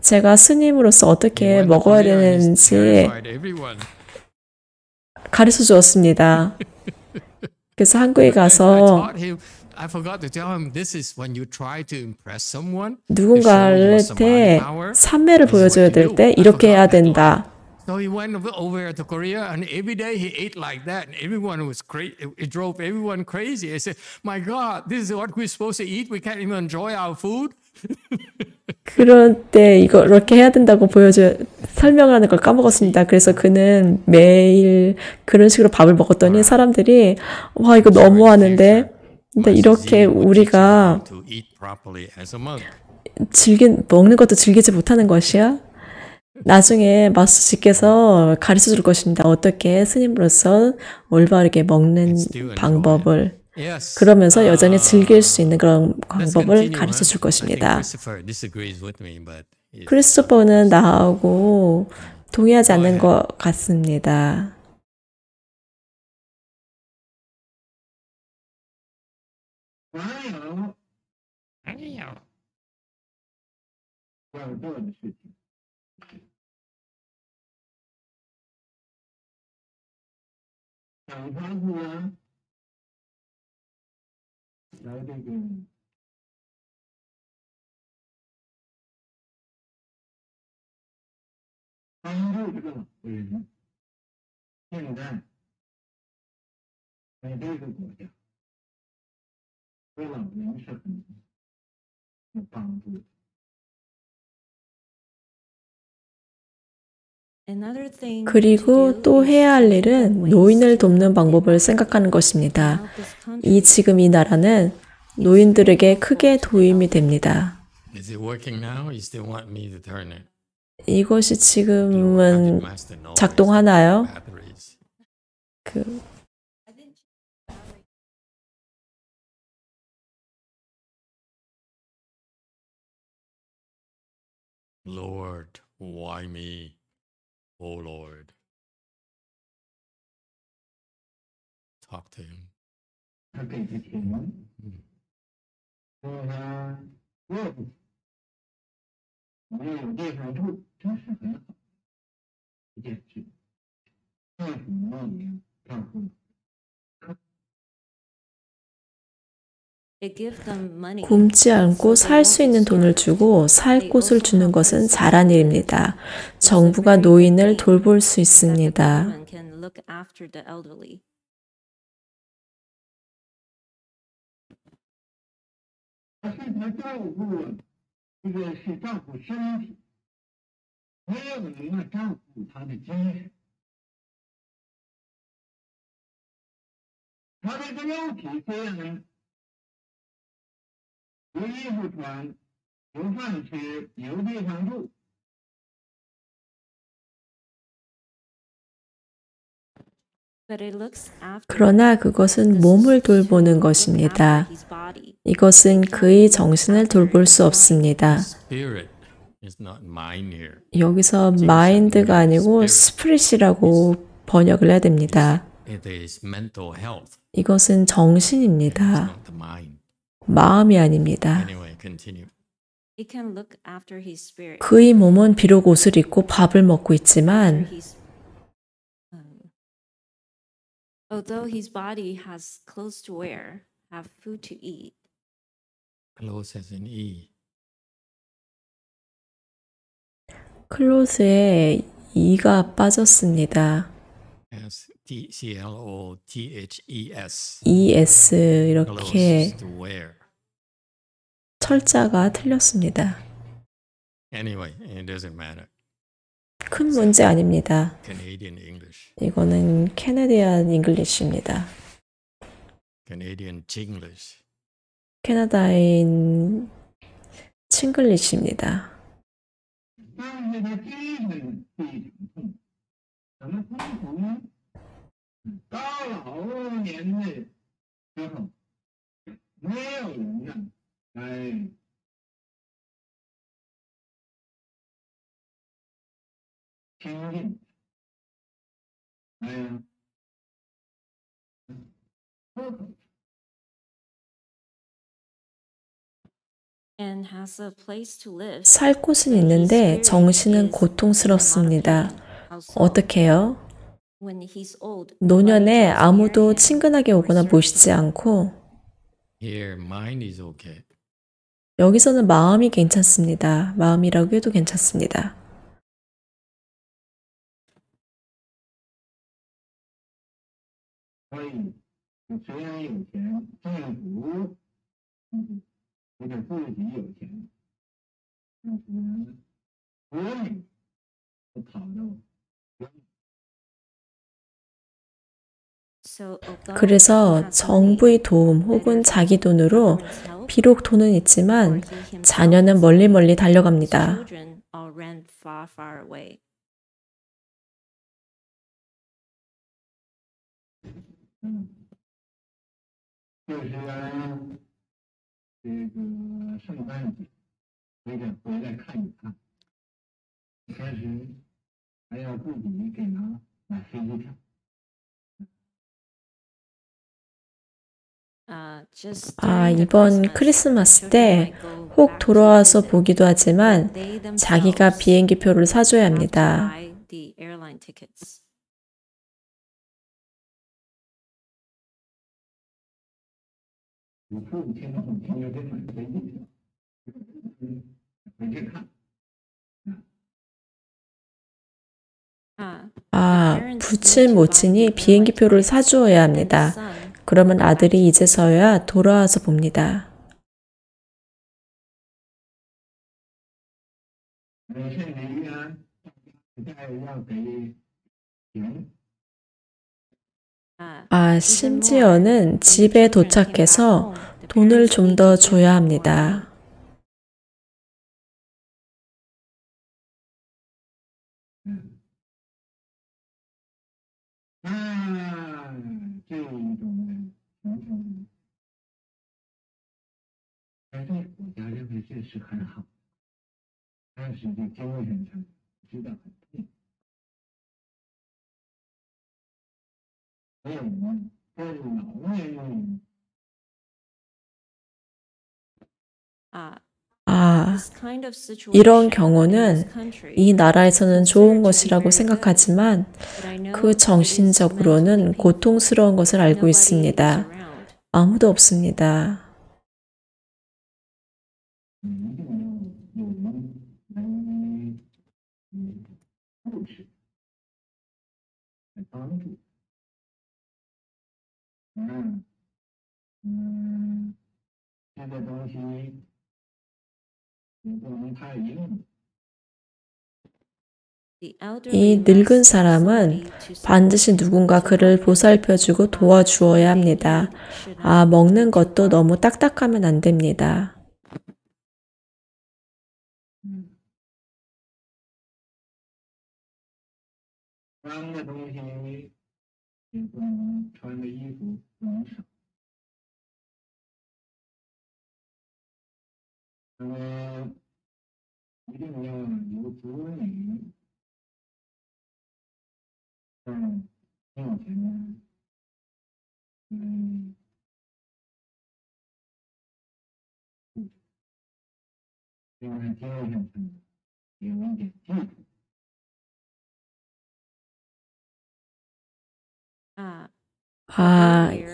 제가 스님으로서 어떻게 먹어야 되는지 가르쳐 주었습니다. 그래서 한국에 가서 누군가한테 삼매를 보여줘야 될 때 이렇게 해야 된다. So he went over to Korea, and every day he ate like that, and everyone was crazy. It drove everyone crazy. I said, "My God, this is what we're supposed to eat. We can't even enjoy our food." 그럴 때 이렇게 해야 된다고 설명하는 걸 까먹었습니다. 그래서 그는 매일 그런 식으로 밥을 먹었더니 사람들이 와, 이거 너무하는데. 근데 이렇게 우리가 먹는 것도 즐기지 못하는 것이야? 나중에 마스터님께서 가르쳐 줄 것입니다. 어떻게 스님으로서 올바르게 먹는 방법을. 그러면서 여전히 즐길 수 있는 그런 방법을 가르쳐 줄 것입니다. 크리스토퍼는 나하고 동의하지 않는 것 같습니다. 来这个帮助这个老人，现在在这个国家对老人是很有帮助的。 그리고 또 해야 할 일은 노인을 돕는 방법을 생각하는 것입니다. 지금 이 나라는 노인들에게 크게 도움이 됩니다. 이것이 지금은 작동하나요? Lord, why me? Oh Lord, talk to him. 他给的钱，说他饿不死，没有地方住，这是很好一件事。丈夫呢，丈夫。 굶지 않고 살 수 있는 돈을 주고 살 곳을 주는 것은 잘한 일입니다. 정부가 노인을 돌볼 수 있습니다. 그러나 그것은 몸을 돌보는 것입니다. 이것은 그의 정신을 돌볼 수 없습니다. 여기서 마인드가 아니고 스피릿이라고 번역을 해야 됩니다. 이것은 정신입니다. 마음이 아닙니다. 그의 몸은 비록 옷을 입고 밥을 먹고 있지만 although his body has clothes to wear, have food to eat. Clothes as in E. 클로스에 E가 빠졌습니다. C-L-O-T-H-E-S. ES 이렇게 철자가 틀렸습니다. Anyway, it doesn't matter. 큰 문제 아닙니다. Canadian English. 이거는 캐나디안 잉글리시입니다. Canadian Chinglish. 캐나다인 칭글리시입니다. 살 곳은 있는데 정신은 고통스럽습니다. 어떻게 해요? 노년에 아무도 친근하게 오거나 모시지 않고 여기서는 마음이 괜찮습니다. 마음이라고 해도 괜찮습니다. 그래서 정부의 도움 혹은 자기 돈으로 비록 돈은 있지만 자녀는 멀리 달려갑니다. 이번 크리스마스 때 혹 돌아와서 보기도 하지만 자기가 비행기표를 사줘야 합니다. 你父母亲的母亲有点买飞机票，回去看。 부친 모친이 비행기표를 사주어야 합니다. 그러면 아들이 이제서야 돌아와서 봅니다. 심지어는 집에 도착해서 돈을 좀 더 줘야 합니다. 이런 경우는 이 나라에서는 좋은 것이라고 생각하지만 그 정신적으로는 고통스러운 것을 알고 있습니다. 아무도 없습니다. 이 늙은 사람은 반드시 누군가 그를 보살펴주고 도와주어야 합니다. 먹는 것도 너무 딱딱하면 안 됩니다.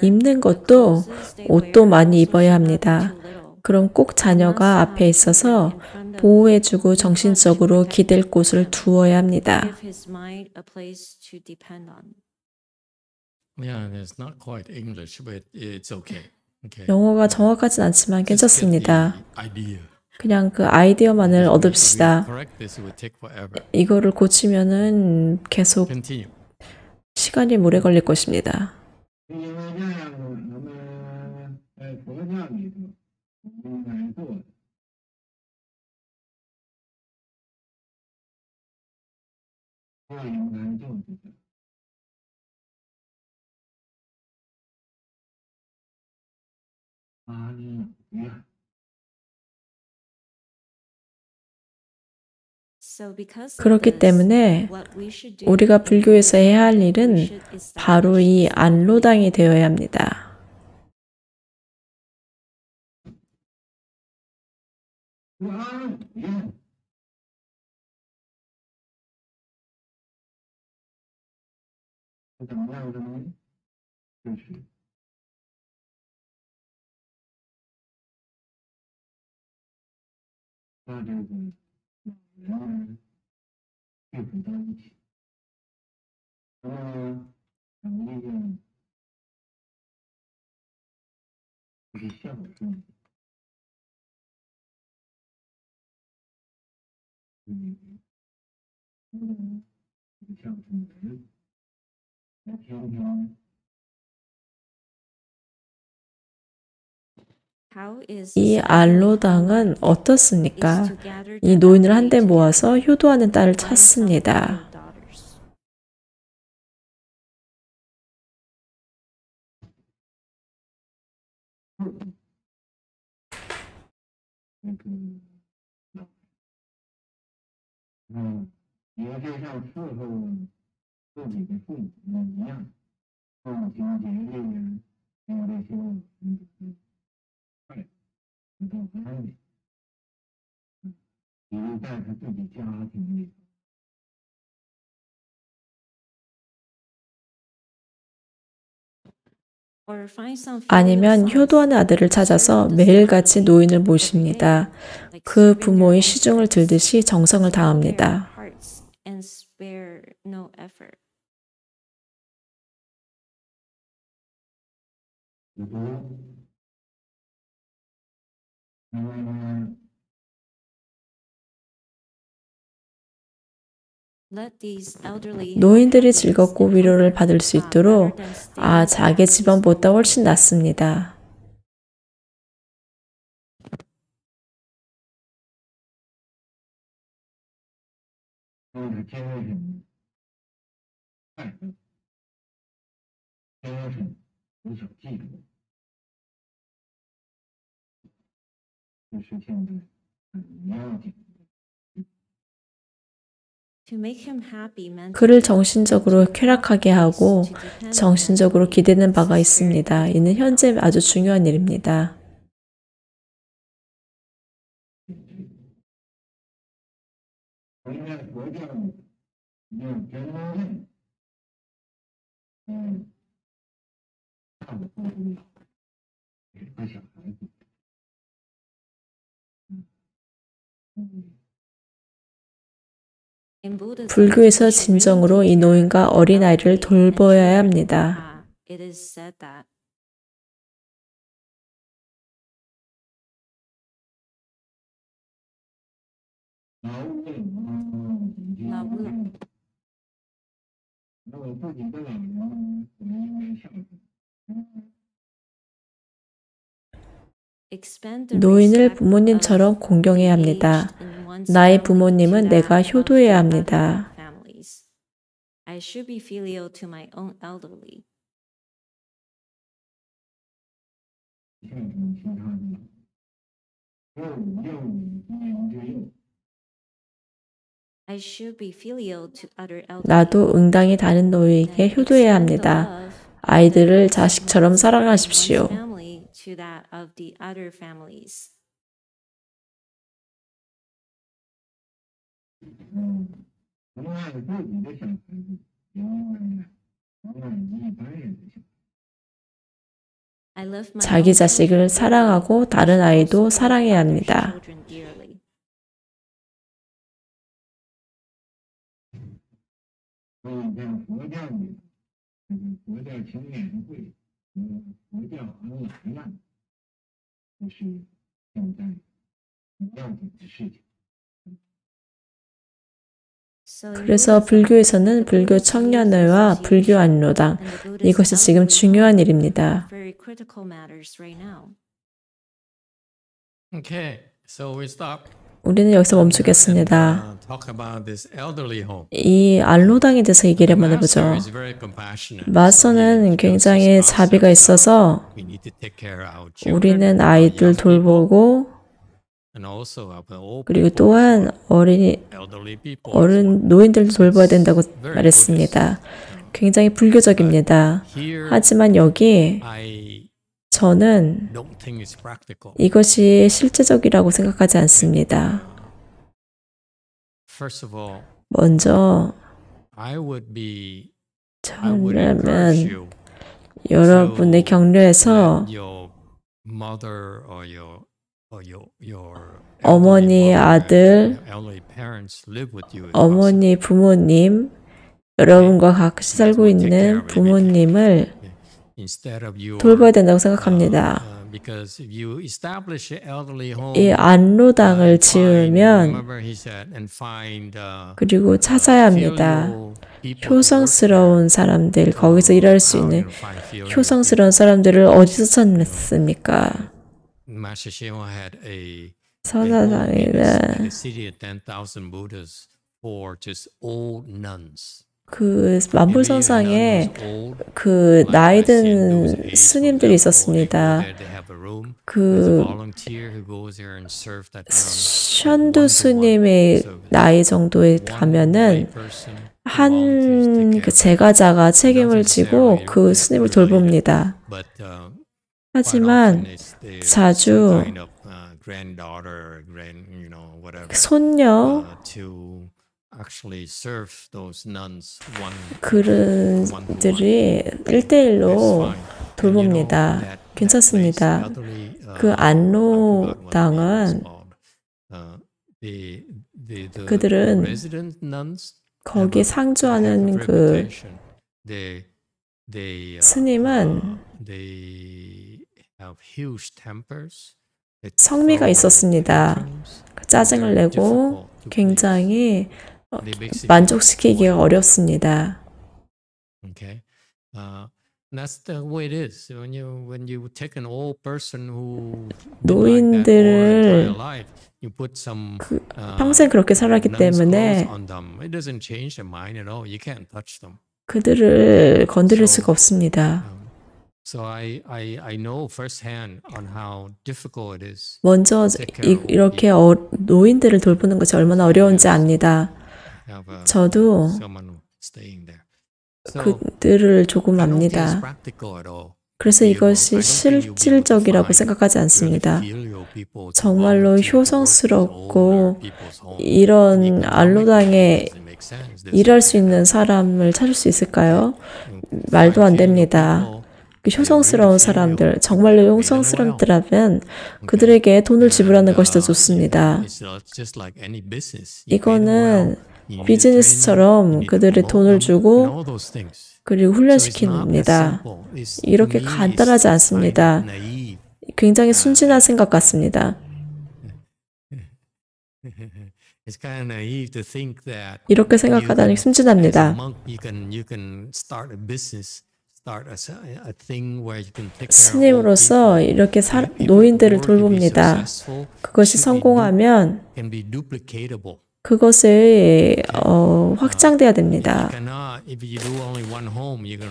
입는 것도 옷도 많이 입어야 합니다. 그럼 꼭 자녀가 앞에 있어서 보호해주고 정신적으로 기댈 곳을 두어야 합니다. 영어가 정확하진 않지만 괜찮습니다. 그냥 그 아이디어만을 얻읍시다. 이거를 고치면은 계속 시간이 오래 걸릴 것입니다. 그렇기 때문에 우리가 불교에서 해야 할 일은 바로 이 안로당이 되어야 합니다. 이 안로당은 어떻습니까? 이 노인을 한데 모아서 효도하는 딸을 찾습니다. or find some 아니면 filial 효도하는 아들을 찾아서 매일같이 노인을 모십니다. 그 부모의 시중을 들듯이 정성을 다합니다. hearts and spare no effort. Let these elderly 노인들이 즐겁고 위로를 받을 수 있도록 자기 집안보다 훨씬 낫습니다. to make him happy mentally. 그를 정신적으로 쾌락하게 하고 정신적으로 기대는 바가 있습니다. 이는 현재 아주 중요한 일입니다. In Buddhism, 불교에서 진정으로 이 노인과 어린아이를 돌보아야 합니다. it is said that expand the 노인을 respect 부모님처럼 of 공경해야 합니다. aged in one's 나의 family 부모님은 to 내가 that of 효도해야 the 합니다. other families. I should be filial to my own elderly. I should be filial to other elderly. 나도 응당히 다른 노인에게 효도해야 합니다. 아이들을 자식처럼 사랑하십시오. Family to that of the other families. I love my 자기 own 자식을 children 사랑하고 다른 아이도 사랑해야 합니다. children dearly. So in 그래서 Buddhism, 불교에서는 불교 청년회와 불교 안로당, and the Buddhist 이것이 지금 elderly 중요한 일입니다. very critical matters right now. Okay, so we stop. 우리는 여기서 멈추겠습니다. Talk about this elderly home. 이 안로당에 대해서 얘기를 한번 Master 해보죠. is very compassionate. 마서는 굉장히 자비가 있어서 We need to take care of our children, 우리는 our 아이들 young people, 돌보고 and also our old 그리고 people, 또한 어린이, elderly people as well. 어른, 노인들도 돌봐야 된다고 말했습니다. 굉장히 불교적입니다. Here, 하지만 여기 I 저는 don't think it's practical. 이것이 실제적이라고 생각하지 않습니다. First of all, 먼저 I would encourage 저라면 you 여러분의 격려에서 let your mother or your 어머니, elderly mother, 아들, your elderly parents live with you if 어머니, 부모님, 여러분과 같이 살고 있는 부모님을 possible. Instead of your 돌봐야 된다고 생각합니다. because if you establish an elderly home, 이 안로당을 지으면 remember he said, and find 그리고 찾아야 합니다. filial people to work 효성스러운 사람들, 거기서 일할 수 there. How 있는 you find filial 효성스러운 사람들을 어디서 찾습니까? Master Shima had a 서사상에는 city of 10,000 Buddhas for just old nuns. 그 만불성상에 그 나이 든 스님들이 있었습니다. 그 션두 스님의 나이 정도에 가면은 한 그 제가자가 책임을 지고 그 스님을 돌봅니다. 하지만 자주 손녀 그들이 1대1로 돌봅니다. 괜찮습니다. 그 안로당은 그들은 거기 상주하는 그 스님은 성미가 있었습니다. 짜증을 내고 굉장히 만족시키기가 어렵습니다. 노인들을 평생 그렇게 살았기 때문에 그들을 건드릴 수가 없습니다. 먼저 이렇게 노인들을 돌보는 것이 얼마나 어려운지 압니다. 저도 그들을 조금 압니다. 그래서 이것이 실질적이라고 생각하지 않습니다. 정말로 효성스럽고 이런 안로당에 일할 수 있는 사람을 찾을 수 있을까요? 말도 안 됩니다. 효성스러운 사람들, 정말로 효성스럽더라면 그들에게 돈을 지불하는 것이 더 좋습니다. 이거는 비즈니스처럼 그들의 돈을 주고 그리고 훈련시킵니다. 이렇게 간단하지 않습니다. 굉장히 순진한 생각 같습니다. 이렇게 생각하다니 순진합니다. 스님으로서 이렇게 노인들을 돌봅니다. 그것이 성공하면 그것이 확장돼야 됩니다.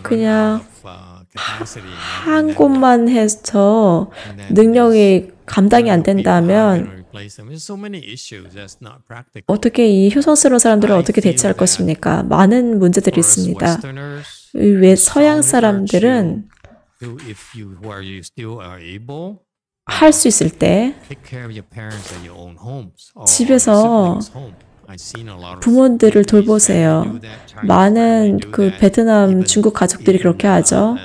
그냥 한 곳만 해서 능력이 감당이 안 된다면 어떻게 이 효성스러운 사람들을 어떻게 대체할 것입니까? 많은 문제들이 있습니다. 왜 서양 사람들은 할 수 있을 때 집에서 부모들을 돌보세요. 많은 그 베트남, 중국 가족들이 그렇게 하죠.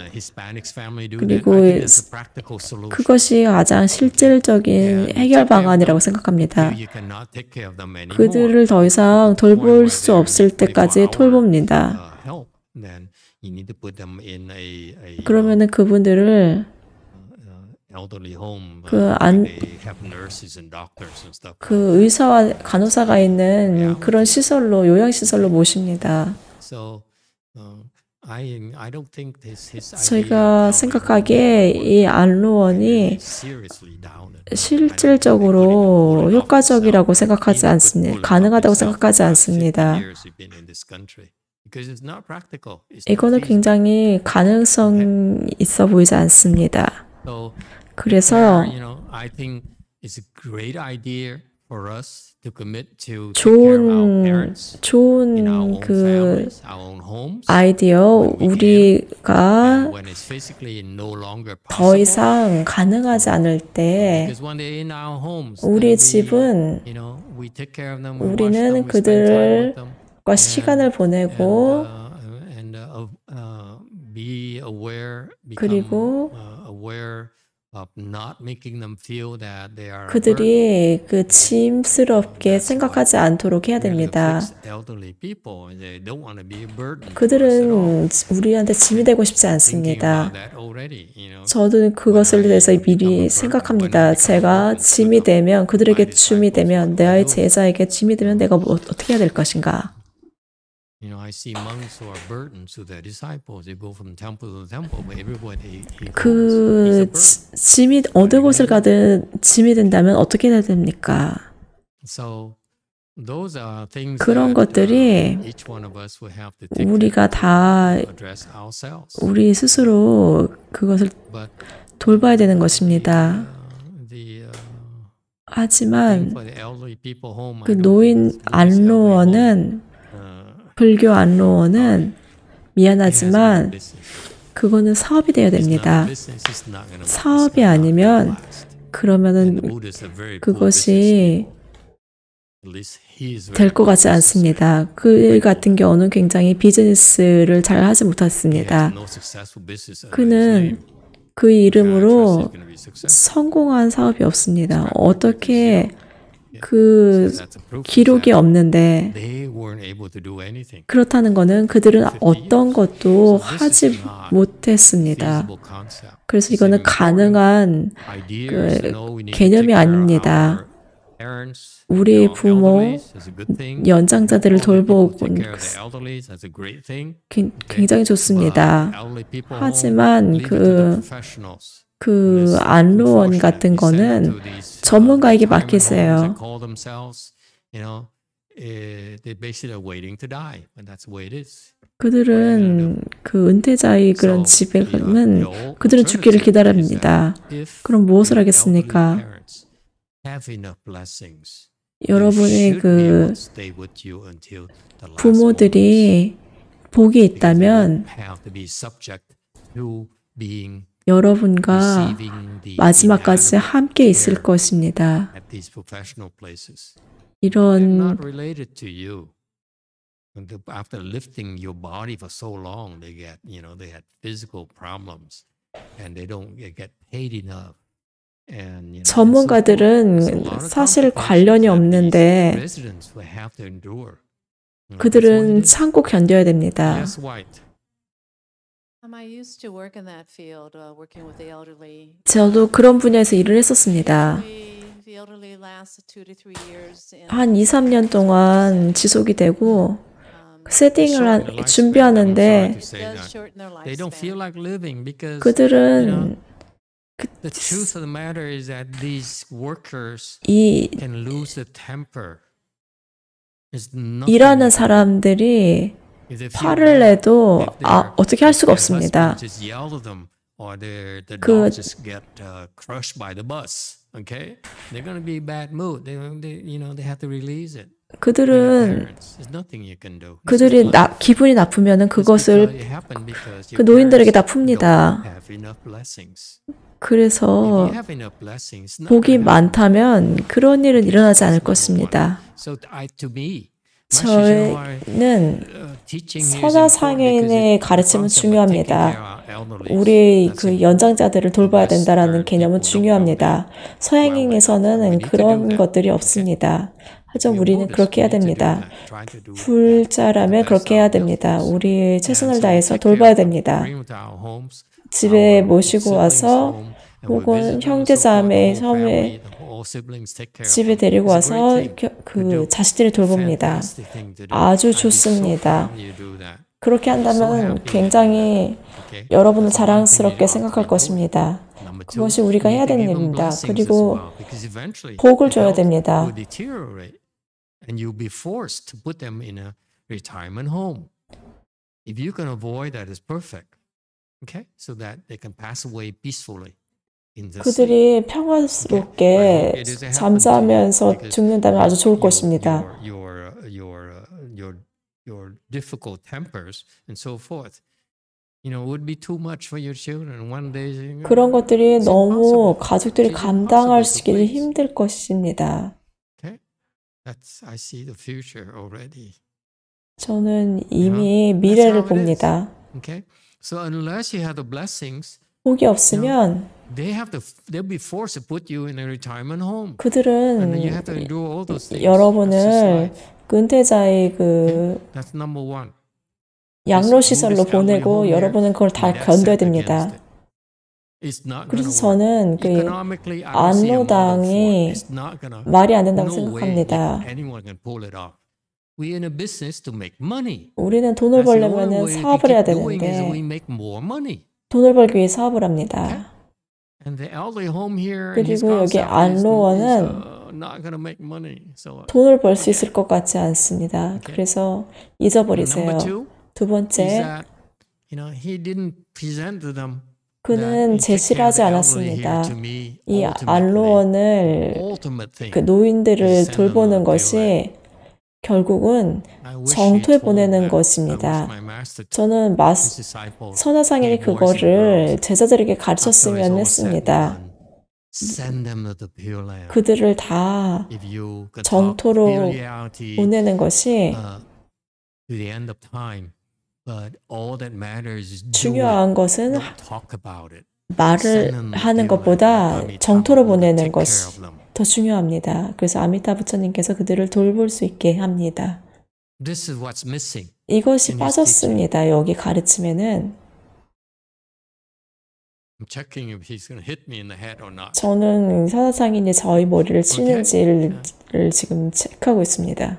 그리고 그것이 가장 실질적인 해결 방안이라고 생각합니다. 그들을 더 이상 돌볼 수 없을 때까지 돌봅니다. 그러면은 그분들을 그 의사와 간호사가 있는 그런 시설로, 요양시설로 모십니다. 저희가 생각하기에 이 안로원이 실질적으로 효과적이라고 생각하지 않습니다. 가능하다고 생각하지 않습니다. 이거는 굉장히 가능성 있어 보이지 않습니다. 그래서 좋은 그 아이디어, 우리가 더 이상 가능하지 않을 때 우리 집은 우리는 그들과 시간을 보내고 그리고 그들이 그 짐스럽게 생각하지 않도록 해야 됩니다. 그들은 우리한테 짐이 되고 싶지 않습니다. 저도 그것을 대해서 미리 생각합니다. 제가 짐이 되면, 그들에게 짐이 되면, 내 아이 제자에게 짐이 되면 내가 어떻게 해야 될 것인가? 그 짐이 어느 곳을 가든 짐이 된다면 어떻게 해야 됩니까? 그런 것들이 우리가 다 우리 스스로 그것을 돌봐야 되는 것입니다. 하지만 그 노인 안로원은, 불교 안로원은 미안하지만 그거는 사업이 되어야 됩니다. 사업이 아니면 그러면은 그것이 될 것 같지 않습니다. 그 같은 경우는 굉장히 비즈니스를 잘 하지 못했습니다. 그는 그 이름으로 성공한 사업이 없습니다. 어떻게 그 기록이 없는데 그렇다는 것은 그들은 어떤 것도 하지 못했습니다. 그래서 이거는 가능한 그 개념이 아닙니다. 우리 부모, 연장자들을 돌보곤 굉장히 좋습니다. 하지만 그 안로원 같은 거는 전문가에게 맡기세요. 그들은 그 은퇴자의 그런 집에 가면 그들은 죽기를 기다립니다. 그럼 무엇을 하겠습니까? 여러분의 그 부모들이 복이 있다면 여러분과 마지막까지 함께 있을 것입니다. 이런 after lifting your body for so long, they had physical problems, and they don't get paid enough. 전문가들은 사실 관련이 없는데 그들은 참고 견뎌야 됩니다. 저도 그런 분야에서 일을 했었습니다. 한 2, 3년 동안 지속이 되고 세팅을 준비하는데 그들은 The truth of the matter is that these workers can lose the temper. 일하는 사람들이 화를 내도 어떻게 할 수가 없습니다. 그 그들은 그들이 기분이 나쁘면은 그것을 그 노인들에게 다 풉니다. 그래서 복이 많다면 그런 일은 일어나지 않을 것입니다. 저는 선화상인의 가르침은 중요합니다. 우리 그 연장자들을 돌봐야 된다라는 개념은 중요합니다. 서양인에서는 그런 것들이 없습니다. 하지만 우리는 그렇게 해야 됩니다. 불자라면 그렇게 해야 됩니다. 우리 최선을 다해서 돌봐야 됩니다. 집에 모시고 와서 혹은 형제자매 섬에 집에 데리고 와서 그 자식들을 돌봅니다. 아주 좋습니다. 그렇게 한다면 굉장히 여러분을 자랑스럽게 생각할 것입니다. 그것이 우리가 해야 되는 일입니다. 그리고 복을 줘야 됩니다. And you'll be forced to put them in a retirement home. If you can avoid that, it's perfect. Okay, so that they can pass away peacefully. 그들이 평화스럽게 잠자면서 죽는다면 아주 좋을 것입니다. Your difficult tempers and so forth. Would be too much for your children. One day. 그런 것들이 너무 가족들이 감당하시기 힘들 것입니다. I see the future already. 저는 이미 미래를 봅니다. Okay, so unless you have the blessings, 복이 없으면 they'll be forced to put you in a retirement home. 그들은 여러분을 은퇴자의 That's number one. 양로 시설로 보내고 여러분은 그걸 다 견뎌야 됩니다. 그래서 저는 그 안로당이 말이 안 된다고 생각합니다. 우리는 돈을 벌려면 사업을 해야 되는데 돈을 벌기 위해 사업을 합니다. 그리고 여기 안로원은 돈을 벌 수 있을 것 같지 않습니다. 그래서 잊어버리세요. 두 번째, 그는 제시를 하지 않았습니다. 이 안로원을 그 노인들을 돌보는 것이 결국은 정토에 보내는 것입니다. 저는 선화상인이 그거를 제자들에게 가르쳤으면 했습니다. 그들을 다 정토로 보내는 것이 중요한 것은 말을 하는 것보다 정토로 보내는 것이 더 중요합니다. 그래서 아미타 부처님께서 그들을 돌볼 수 있게 합니다. 이것이 빠졌습니다. 여기 가르침에는. 저는 사사상인이 저희 머리를 치는지를 지금 체크하고 있습니다.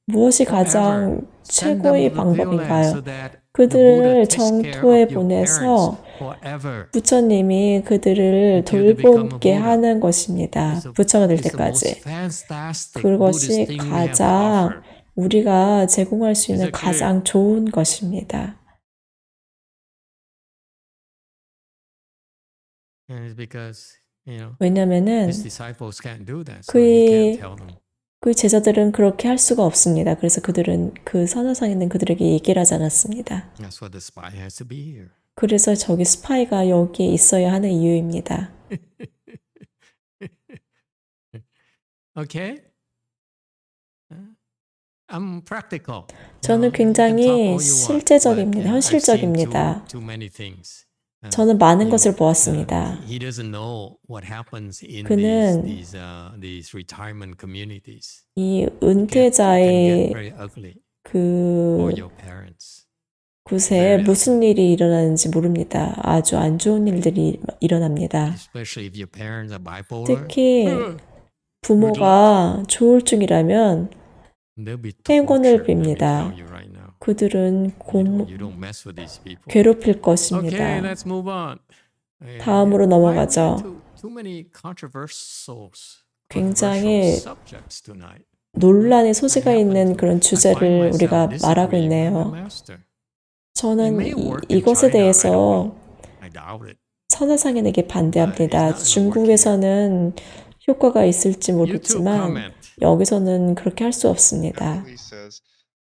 무엇이 가장 최고의 방법인가요? 그들을 정토에 보내서 부처님이 그들을 돌보게 하는 것입니다. 부처가 될 때까지. 그것이 가장 우리가 제공할 수 있는 가장 좋은 것입니다. 왜냐하면은 그 제자들은 그렇게 할 수가 없습니다. 그래서 그들은 그 선화상에는 그들에게 얘기를 하지 않았습니다. 그래서 저기 스파이가 여기에 있어야 하는 이유입니다. 저는 굉장히 실제적입니다. 현실적입니다. 저는 많은 것을 보았습니다. 그는 이 은퇴자의 그 곳에 무슨 일이 일어나는지 모릅니다. 아주 안 좋은 일들이 일어납니다. 특히 부모가 조울증이라면 행운을 빕니다. 그들은 괴롭힐 것입니다. 다음으로 넘어가죠. 굉장히 논란의 소지가 있는 그런 주제를 우리가 말하고 있네요. 저는 이것에 대해서 선화상인에게 반대합니다. 중국에서는 효과가 있을지 모르겠지만 여기서는 그렇게 할 수 없습니다.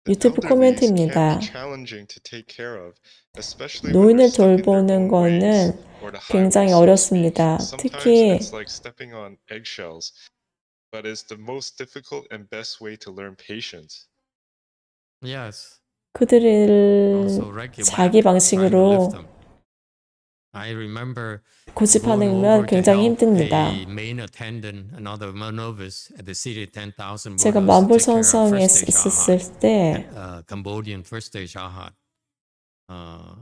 유튜브 코멘트입니다. 노인을 돌보는 거는 굉장히 어렵습니다. 특히 그들을 자기 방식으로 고집하는 굉장히 힘듭니다. 제가 만불선성에 있었을 때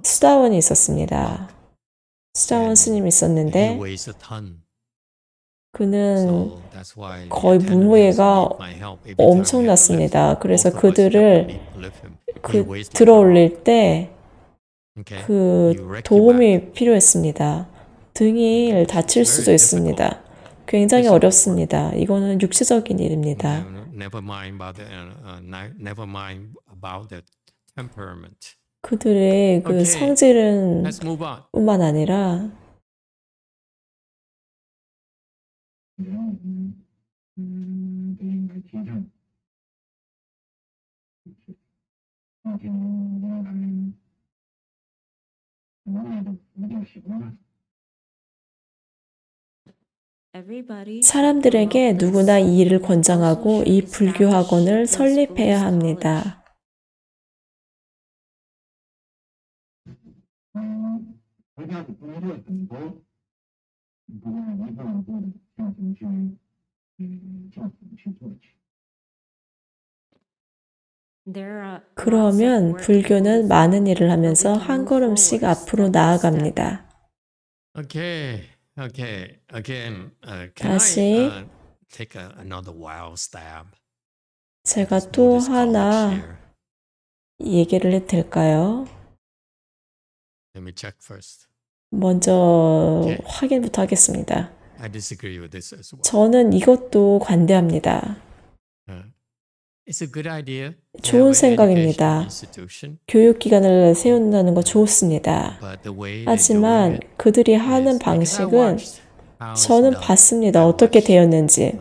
수다원이 있었습니다. 수다원 스님이 있었는데 그는 거의 몸무게가 엄청났습니다. 그래서 그들을 들어올릴 때 그 도움이 필요했습니다. 등이 다칠 수도 있습니다. 굉장히 어렵습니다. 이거는 육체적인 일입니다. 그들의 그 성질은 뿐만 아니라 사람들에게 누구나 이 일을 권장하고 이 불교 학원을 설립해야 합니다. 그러면 불교는 많은 일을 하면서 한 걸음씩 앞으로 나아갑니다. 다시 제가 또 하나 얘기를 해도 될까요? 먼저 확인부터 하겠습니다. 저는 이것도 관대합니다. 좋은 생각입니다. 교육기관을 세운다는 거 좋습니다. 하지만 그들이 하는 방식은 저는 봤습니다. 어떻게 되었는지.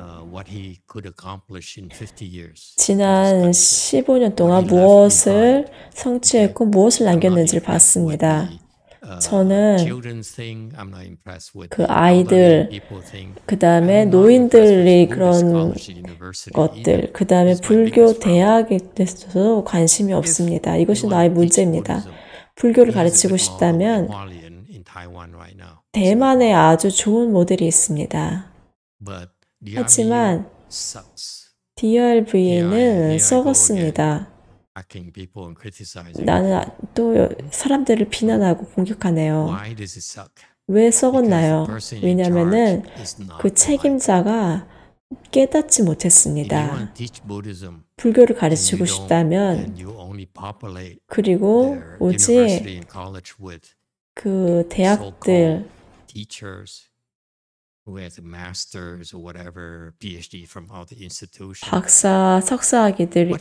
지난 15년 동안 무엇을 성취했고 무엇을 남겼는지를 봤습니다. 저는 그 아이들, 그 다음에 노인들의 그런 것들, 그 다음에 불교 대학에 대해서도 관심이 없습니다. 이것이 나의 문제입니다. 불교를 가르치고 싶다면 대만에 아주 좋은 모델이 있습니다. 하지만 DRV는 썩었습니다. 나는 또 사람들을 비난하고 공격하네요. 왜 썩었나요? 왜냐하면은 그 책임자가 깨닫지 못했습니다. 불교를 가르치고 싶다면 그리고 오직 그 대학들 박사, 석사학위들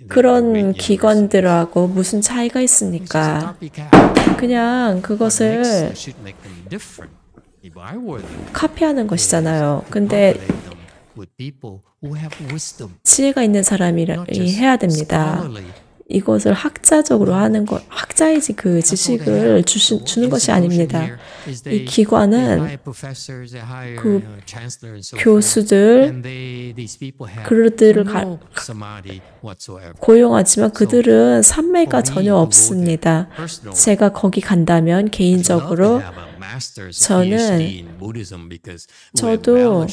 그런 기관들하고 무슨 차이가 있습니까? 그냥 그것을 카피하는 것이잖아요. 근데 지혜가 있는 사람이 해야 됩니다. 이것을 학자적으로 하는 것, 학자이지 그 지식을 주는 것이 아닙니다. 이 기관은 그 교수들, 그들을 고용하지만 그들은 삼매가 전혀 없습니다. 제가 거기 간다면 개인적으로 저도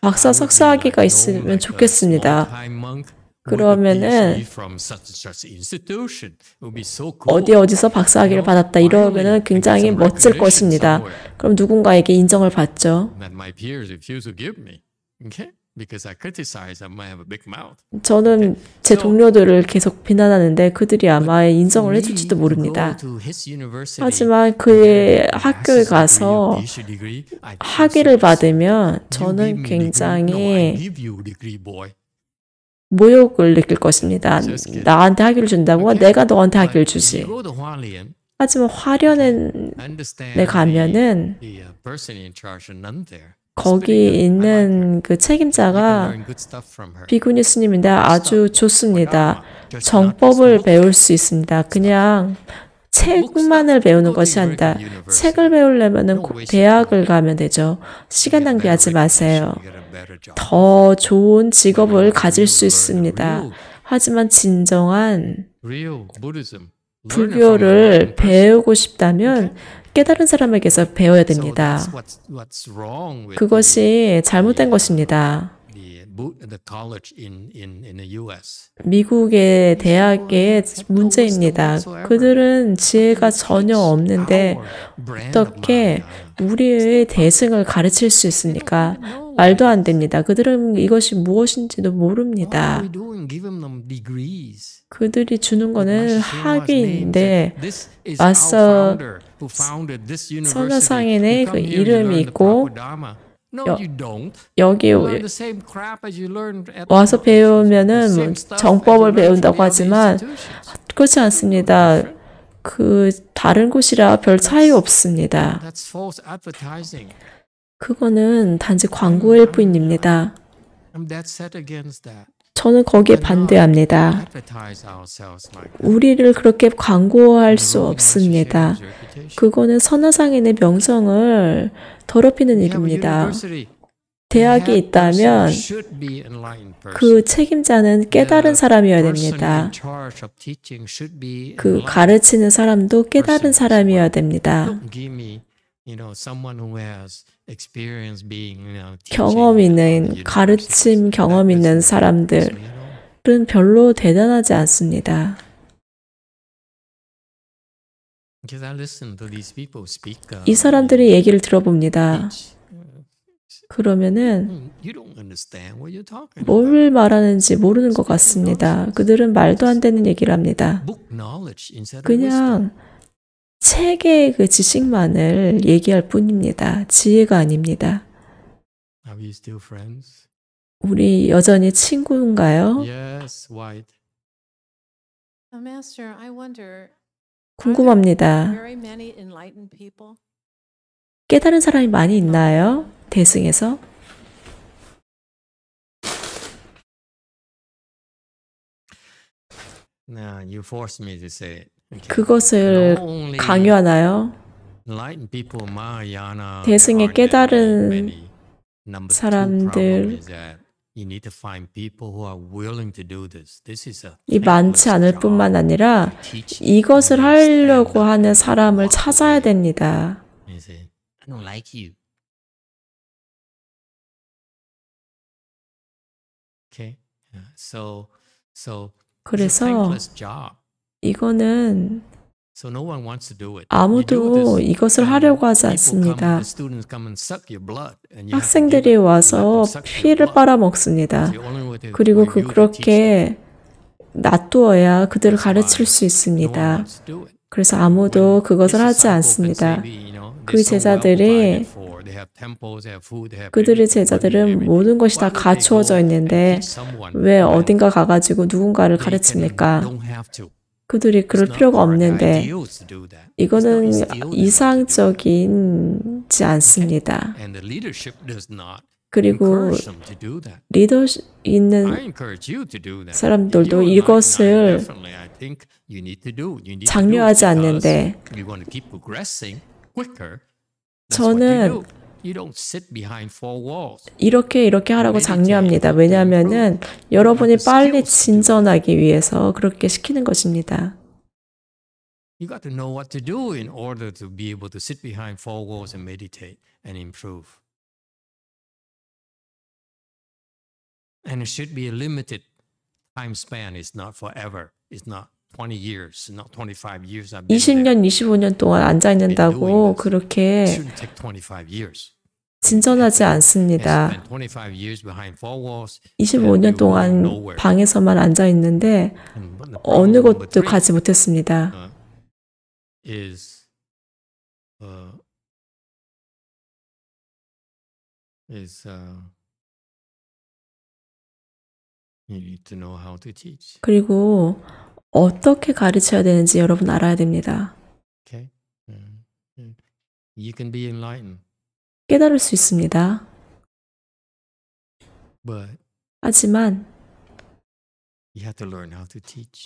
박사 석사학위가 있으면 좋겠습니다. 그러면은 어디서 박사학위를 받았다 이러면은 굉장히 멋질 것입니다. 그럼 누군가에게 인정을 받죠. 저는 제 동료들을 계속 비난하는데 그들이 아마 인정을 해줄지도 모릅니다. 하지만 그의 학교에 가서 학위를 받으면 저는 굉장히 모욕을 느낄 것입니다. 나한테 학위를 준다고? 내가 너한테 학위를 주지. 하지만 화련에 가면은 거기 있는 그 책임자가 비구니 스님인데 아주 좋습니다. 정법을 배울 수 있습니다. 그냥 책만을 배우는 것이 아니다. 책을 배우려면 대학을 가면 되죠. 시간 낭비하지 마세요. 더 좋은 직업을 가질 수 있습니다. 하지만 진정한 불교를 배우고 싶다면 깨달은 사람에게서 배워야 됩니다. 그것이 잘못된 것입니다. 미국의 대학의 문제입니다. 그들은 지혜가 전혀 없는데 어떻게 우리의 대승을 가르칠 수 있습니까? 말도 안 됩니다. 그들은 이것이 무엇인지도 모릅니다. 그들이 주는 거는 학위인데 마스터 선화상인의 그 이름이 있고 여기 와서 배우면은 정법을 배운다고 하지만 그렇지 않습니다. 그 다른 곳이라 별 차이 없습니다. 그거는 단지 광고일 뿐입니다. 저는 거기에 반대합니다. 우리를 그렇게 광고할 수 없습니다. 그거는 선화상인의 명성을 더럽히는 일입니다. 대학이 있다면 그 책임자는 깨달은 사람이어야 됩니다. 그 가르치는 사람도 깨달은 사람이어야 됩니다. 경험 있는, 가르침 경험 있는 사람들은 별로 대단하지 않습니다. 이 사람들의 얘기를 들어봅니다. 그러면은 뭘 말하는지 모르는 것 같습니다. 그들은 말도 안 되는 얘기를 합니다. 그냥 책의 그 지식만을 얘기할 뿐입니다. 지혜가 아닙니다. 우리 여전히 친구인가요? 궁금합니다. 깨달은 사람이 많이 있나요? 대승에서? 그것을 강요하나요? 대승에 깨달은 사람들 이 많지 않을 뿐만 아니라 이것을 하려고 하는 사람을 찾아야 됩니다. 그래서 이거는 아무도 이것을 하려고 하지 않습니다. 학생들이 와서 피를 빨아먹습니다. 그리고 그렇게 놔두어야 그들을 가르칠 수 있습니다. 그래서 아무도 그것을 하지 않습니다. 그들의 제자들은 모든 것이 다 갖추어져 있는데 왜 어딘가 가가지고 누군가를 가르칩니까? 그들이 그럴 필요가 없는데 이거는 이상적이지 않습니다. 그리고 리더십 있는 사람들도 이것을 장려하지 않는데 저는 이렇게 하라고 장려합니다. 왜냐하면은 여러분이 빨리 진전하기 위해서 그렇게 시키는 것입니다. You got to know what to do in order to be able to sit behind four walls and meditate and improve. And it should be a limited time span. It's not forever. It's not 20 years, not 25 years. 20년, 25년 동안 앉아 있는다고 그렇게 진전하지 않습니다. 25년 동안 방에서만 앉아 있는데 어느 곳도 가지 못했습니다. 그리고 어떻게 가르쳐야 되는지 여러분 알아야 됩니다. 깨달을 수 있습니다. 하지만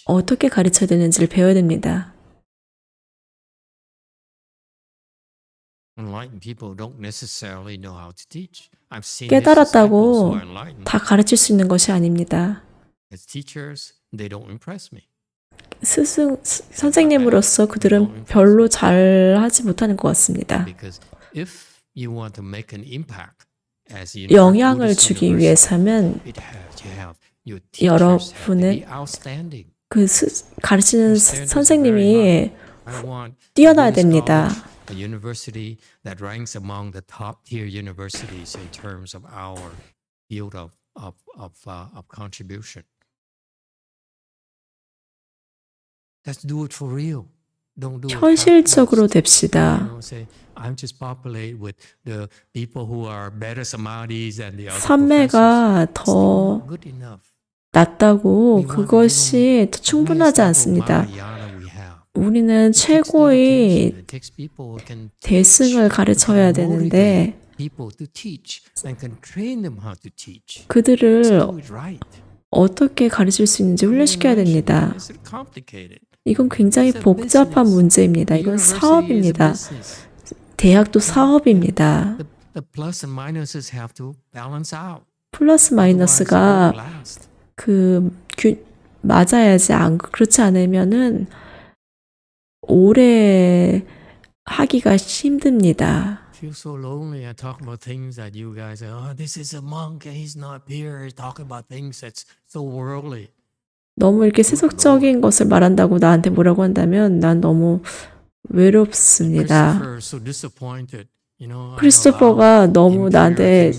어떻게 가르쳐야 되는지를 배워야 됩니다. 깨달았다고 다 가르칠 수 있는 것이 아닙니다. 선생님으로서 그들은 별로 잘하지 못하는 것 같습니다. 영향을 주기 위해서는 여러분은 그 가르치는 선생님이 뛰어나야 됩니다. A university that ranks among the top tier universities in terms of our field of contribution. Let's do it for real. Don't do it. 현실적으로 됩시다. I'm just populate with the people who are better Samadhis and the other 삼매가 더 낫다고 그것이 충분하지 않습니다. 우리는 최고의 대승을 가르쳐야 되는데 그들을 어떻게 가르칠 수 있는지 훈련시켜야 됩니다. 이건 굉장히 복잡한 문제입니다. 이건 사업입니다. 대학도 사업입니다. 플러스 마이너스가 맞아야지. 그렇지 않으면은 오래 하기가 힘듭니다. feel so lonely. I talk about things that you guys say, oh, this is a monk and he's not pure. He's talking about things that's so worldly. 너무 이렇게 세속적인 것을 말한다고 나한테 뭐라고 한다면 난 너무 외롭습니다. 크리스토퍼가 너무 나한테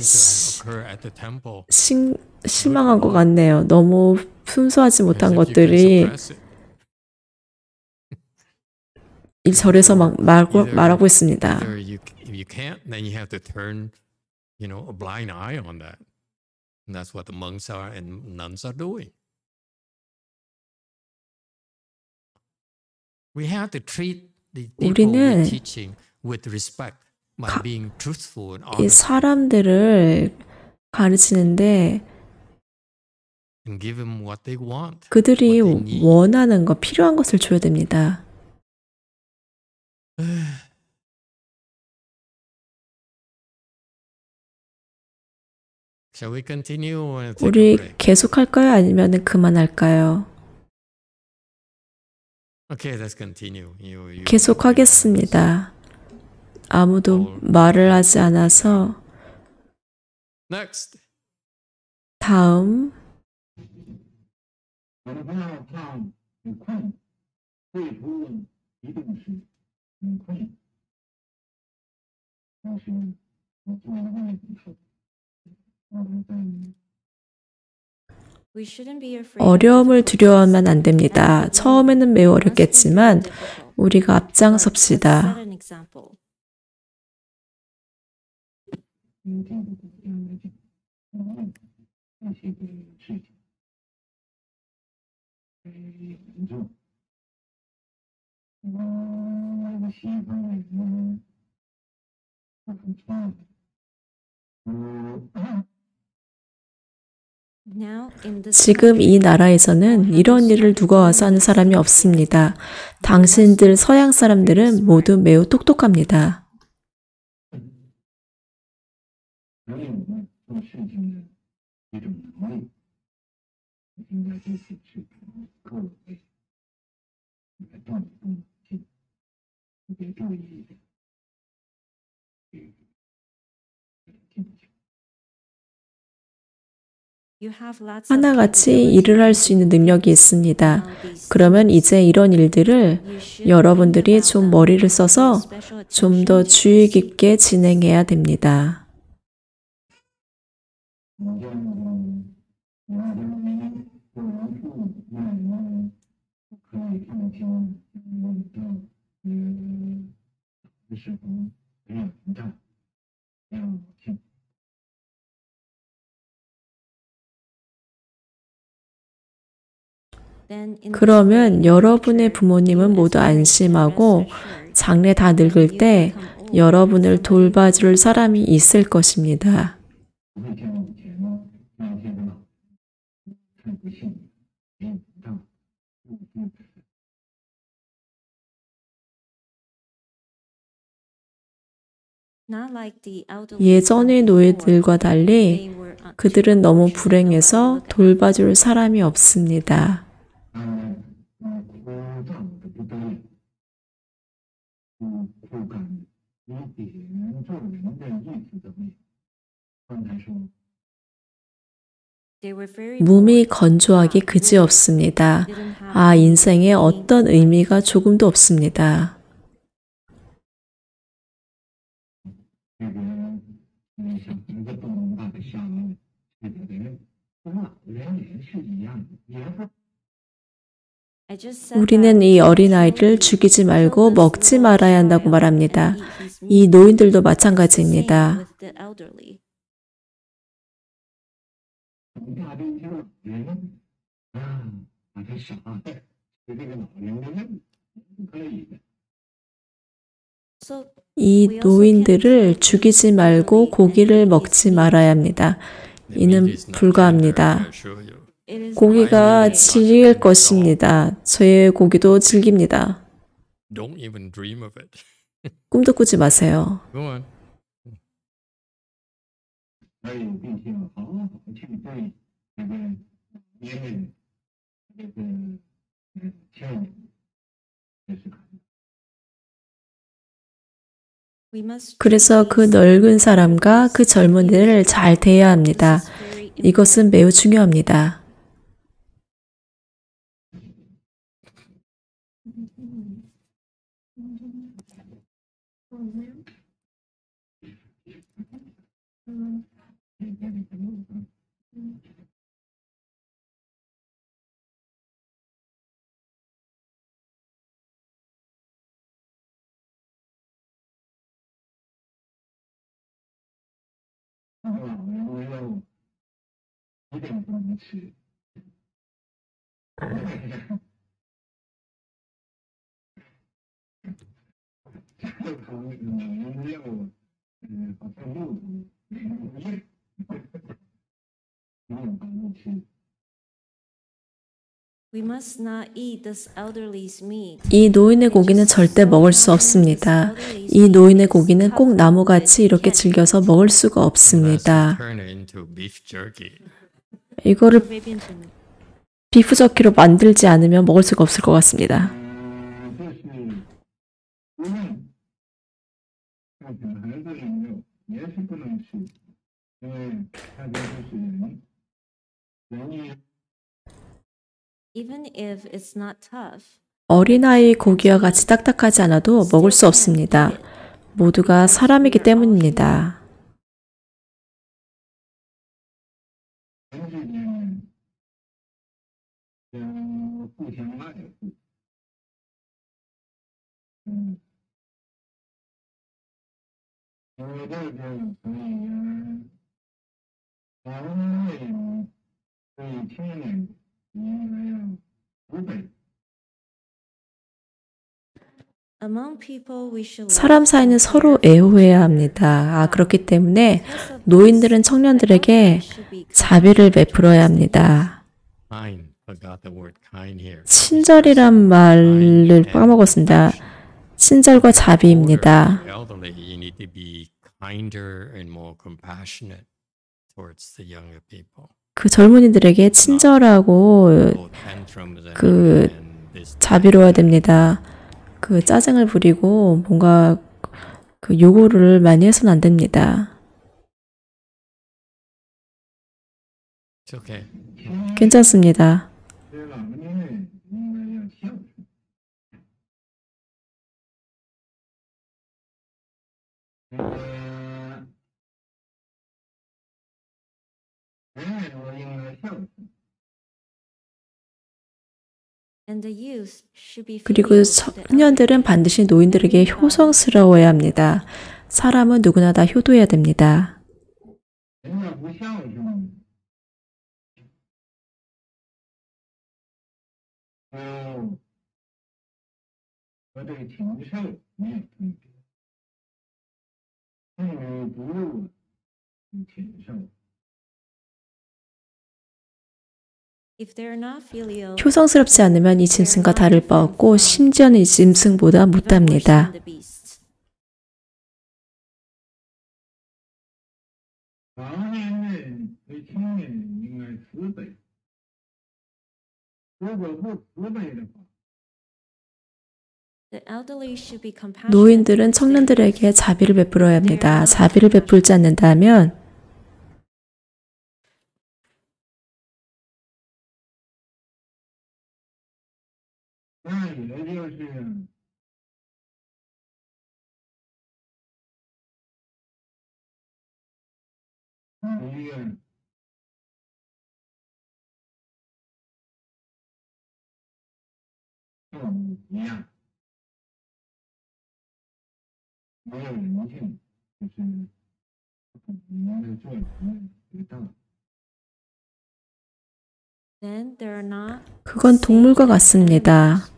실망한 것 같네요. 너무 순수하지 못한 것들이 이 절에서 막 말하고 있습니다. If you can't, then you have to turn, a blind eye on that. And that's what the monks are and nuns are doing. We have to treat the people we're teaching with respect by being truthful and honest. 이 사람들을 가르치는데 And give them what they want. 그들이 원하는 것, 필요한 것을 줘야 됩니다. Shall we continue or take a 우리 break? 계속할까요? 아니면 그만할까요? Okay, let's continue. 계속하겠습니다. 아무도 말을 하지 않아서 Next. 다음 我们不要怕很困，最初一定是很困，但是我做了问题后，我们在 We shouldn't be afraid of 어려움을 difficulties. 두려워하면 안 됩니다. 처음에는 매우 어렵겠지만 우리가 But let's 앞장섭시다. set an example. 这个国家来讲，这些个事情严重。我西方人很差。Now, in this 지금 이 country, 나라에서는 이런 일을 누가 와서 하는 사람이 없습니다. 당신들 서양 사람들은 모두 매우 똑똑합니다. 还有呢，做事情的一种能力，应该就是各位来锻炼动性，特别注意一点，进去。 you have lots of 하나같이 capabilities 일을 할 수 있는 능력이 있습니다. now these 그러면 이제 이런 일들을 you should 여러분들이 think about 좀 them, 머리를 pay 써서 special 좀 더 attention to 주의 proceed. 깊게 진행해야 됩니다. 我这样我人不能住，可以放心到的时候不要很大，要听。 Then in this 그러면 way, 여러분의 future, 부모님은 you as 모두 parents can 안심하고 rest assured 장래 다 늙을 때 여러분을 돌봐줄 사람이 있을 것입니다. 不会像以前那些个老太不幸，没有到。 not like the elderly 예전의 before, 노예들과 달리 they were 그들은 너무 unfortunate, 불행해서 no matter 돌봐줄 사람이 없습니다. 枯燥的不得了，枯干一点做人的意思都没有。刚才说， they were very 몸이 bored, 건조하기 not 그지없습니다. bored, didn't have 아, any 인생에 meaning 어떤 의미가 조금도 없습니다. 这个小孩子不能把他吓了，这个人跟老人也是一样的，也不。 I just said 우리는 that 이 to 어린아이를 show 죽이지 you, 말고 kill this 먹지 little 말아야 한다고 child 말합니다. and eat his 이 meat. 노인들도 It's the same 마찬가지입니다. with the elderly. 很大的一些老人把他杀了，是这个老人的命，不可以的。 So 이 we also 노인들을 can't 죽이지 말고 고기를 먹지 말아야 합니다. 이는 불가합니다. it is 고기가 not 질길 것입니다. 저의 고기도 질깁니다. Don't even dream of it. 꿈도 꾸지 마세요. Go on. 还有必须要好好去对这个年人这个教育，这是很。 we must 그래서 treat 그 these 늙은 사람과 그 젊은이를 잘 대해야 합니다. This is very 이것은 매우 중요합니다. We must not eat this elderly's meat. 이 노인의 고기는 절대 먹을 수 없습니다. 이 노인의 고기는 꼭 나무같이 이렇게 질겨서 먹을 수가 없습니다. Turn it into beef jerky. 이거를 비프 저키로 만들지 않으면 먹을 수가 없을 것 같습니다. 这是无论小孩子有没有也是不能吃，因为它就是人也 Even if it's not tough, 어린아이 고기와 같이 딱딱하지 않아도 먹을 수 없습니다. 모두가 사람이기 때문입니다. 人之间要互相爱护。因为这个，所以咱们对亲人应该要慈悲。 among people we should 사람 사이는 서로 애호해야 합니다. 그렇기 때문에 노인들은 청년들에게 자비를 베풀어야 합니다. Kind. Forgot the word kind here. 친절이란 말을 까먹었습니다. 친절과 자비입니다. Elderly, you need to be kinder and more compassionate towards the younger people. 그 젊은이들에게 친절하고 그 자비로워야 됩니다. 그 짜증을 부리고 뭔가 그 요구를 많이 해서는 안 됩니다. It's okay. 괜찮습니다. 对老人应该要孝顺。人说应该孝顺。 and the youth should be 그리고 filial to the 청년들은 반드시 노인들에게 효성스러워야 합니다. 사람은 누구나 다 효도해야 됩니다. 人要不孝顺，和这个禽兽没有分别。妇女不入禽兽。 If they're not filial, 효성스럽지 않으면 이 짐승과 다를 바 없고 심지어는 이 짐승보다 못합니다. the beasts. 老年人对亲人应该慈悲，如果不慈悲的话， The elderly should be compassionate. 노인들은 청년들에게 자비를 베풀어야 합니다. 자비를 베풀지 않는다면那也就是一个动物一样，没有人性，就是人的做人的道。 Then they're not 그건 동물과 같습니다.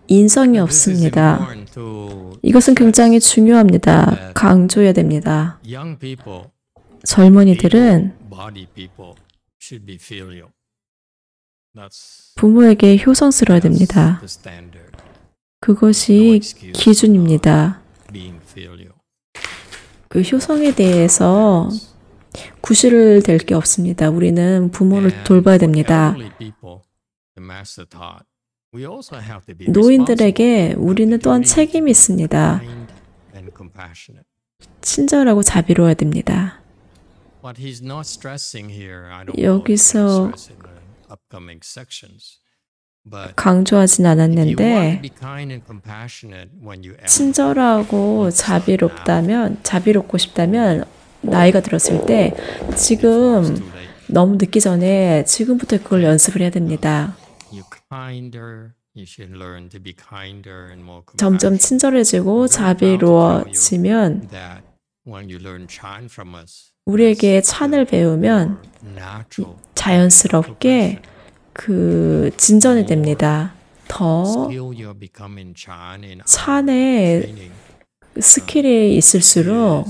인성이 없습니다. Important to 이것은 굉장히 중요합니다. 강조해야 됩니다. young people, 젊은이들은 body people should be filial. That's 부모에게 효성스러워야 됩니다. the standard. 그것이 기준입니다. Being filial. 그 효성에 대해서 구실을 댈 게 없습니다. 우리는 부모를 돌봐야 됩니다. 노인들에게 우리는 또한 책임이 있습니다. 친절하고 자비로워야 됩니다. 여기서 강조하진 않았는데 친절하고 자비롭고 싶다면 나이가 들었을 때 지금 너무 늦기 전에 지금부터 그걸 연습을 해야 됩니다. 점점 친절해지고 자비로워지면 우리에게 찬을 배우면 자연스럽게 그 진전이 됩니다. 더 찬에 스킬이 있을수록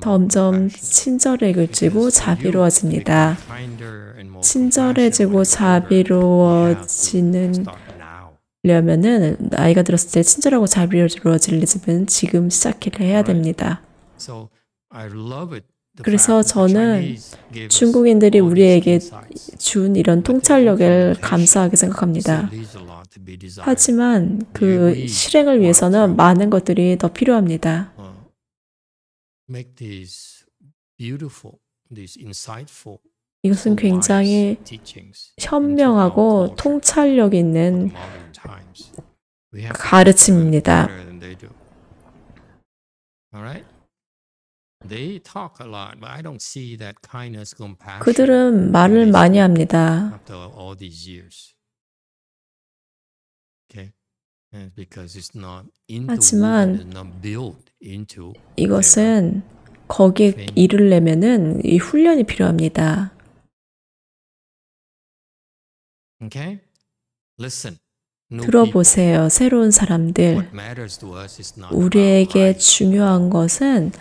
점점 친절해지고 자비로워집니다. 친절해지고 자비로워지려면은 나이가 들었을 때 친절하고 자비로워지려면 지금 시작을 해야 됩니다. 그래서 저는 중국인들이 우리에게 준 이런 통찰력을 감사하게 생각합니다. 하지만 그 실행을 위해서는 많은 것들이 더 필요합니다. 이것은 굉장히 현명하고 통찰력 있는 가르침입니다. 그들은 말을 많이 합니다. 하지만 이것은 거기에 이르려면은 이 훈련이 필요합니다. 들어보세요, 새로운 사람들. 우리에게 중요한 것은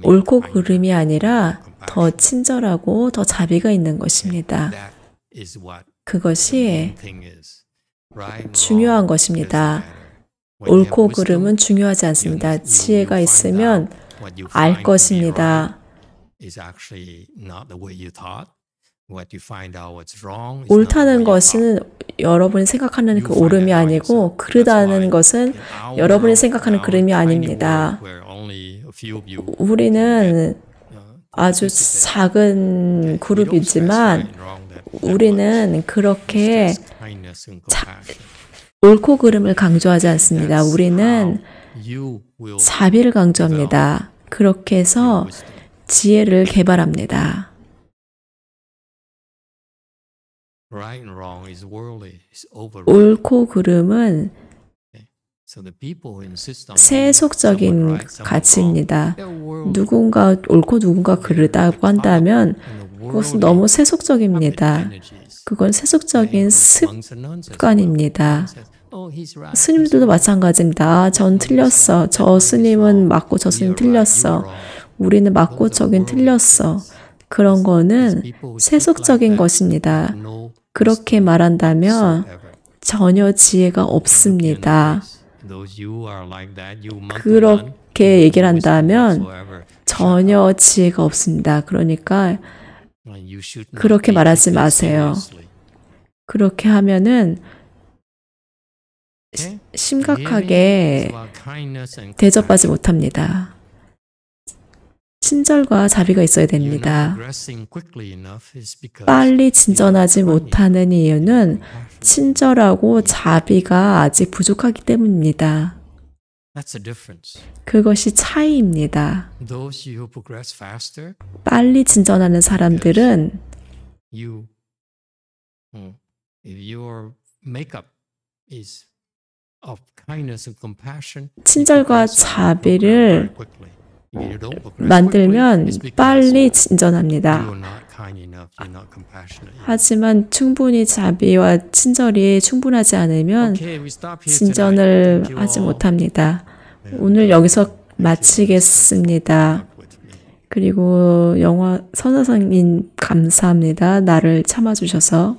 옳고 그름이 아니라 더 친절하고 더 자비가 있는 것입니다. 그것이 중요한 것입니다. 옳고 그름은 중요하지 않습니다. 지혜가 있으면 알 것입니다. 옳다는 것은 여러분이 생각하는 그 옳음이 아니고 그르다는 것은 여러분이 생각하는 그름이 아닙니다. 우리는 아주 작은 그룹이지만 우리는 그렇게 옳고 그름을 강조하지 않습니다. 우리는 자비를 강조합니다. 그렇게 해서 지혜를 개발합니다. 옳고 그름은 세속적인 가치입니다. 누군가 옳고 누군가 그르다고 한다면 그것은 너무 세속적입니다. 그건 세속적인 습관입니다. 스님들도 마찬가지입니다. 전 틀렸어. 저 스님은 맞고 저 스님 틀렸어. 우리는 맞고 저긴 틀렸어. 그런 거는 세속적인 것입니다. 그렇게 말한다면 전혀 지혜가 없습니다. 그렇게 얘기를 한다면 전혀 지혜가 없습니다. 그러니까 그렇게 말하지 마세요. 그렇게 하면은 심각하게 대접받지 못합니다. 친절과 자비가 있어야 됩니다. 빨리 진전하지 못하는 이유는 친절하고 자비가 아직 부족하기 때문입니다. 그것이 차이입니다. 빨리 진전하는 사람들은 친절과 자비를 만들면 빨리 진전합니다. 하지만 충분히 자비와 친절이 충분하지 않으면 진전을 하지 못합니다. 오늘 여기서 마치겠습니다. 그리고 영화 선화선님 감사합니다. 나를 참아주셔서.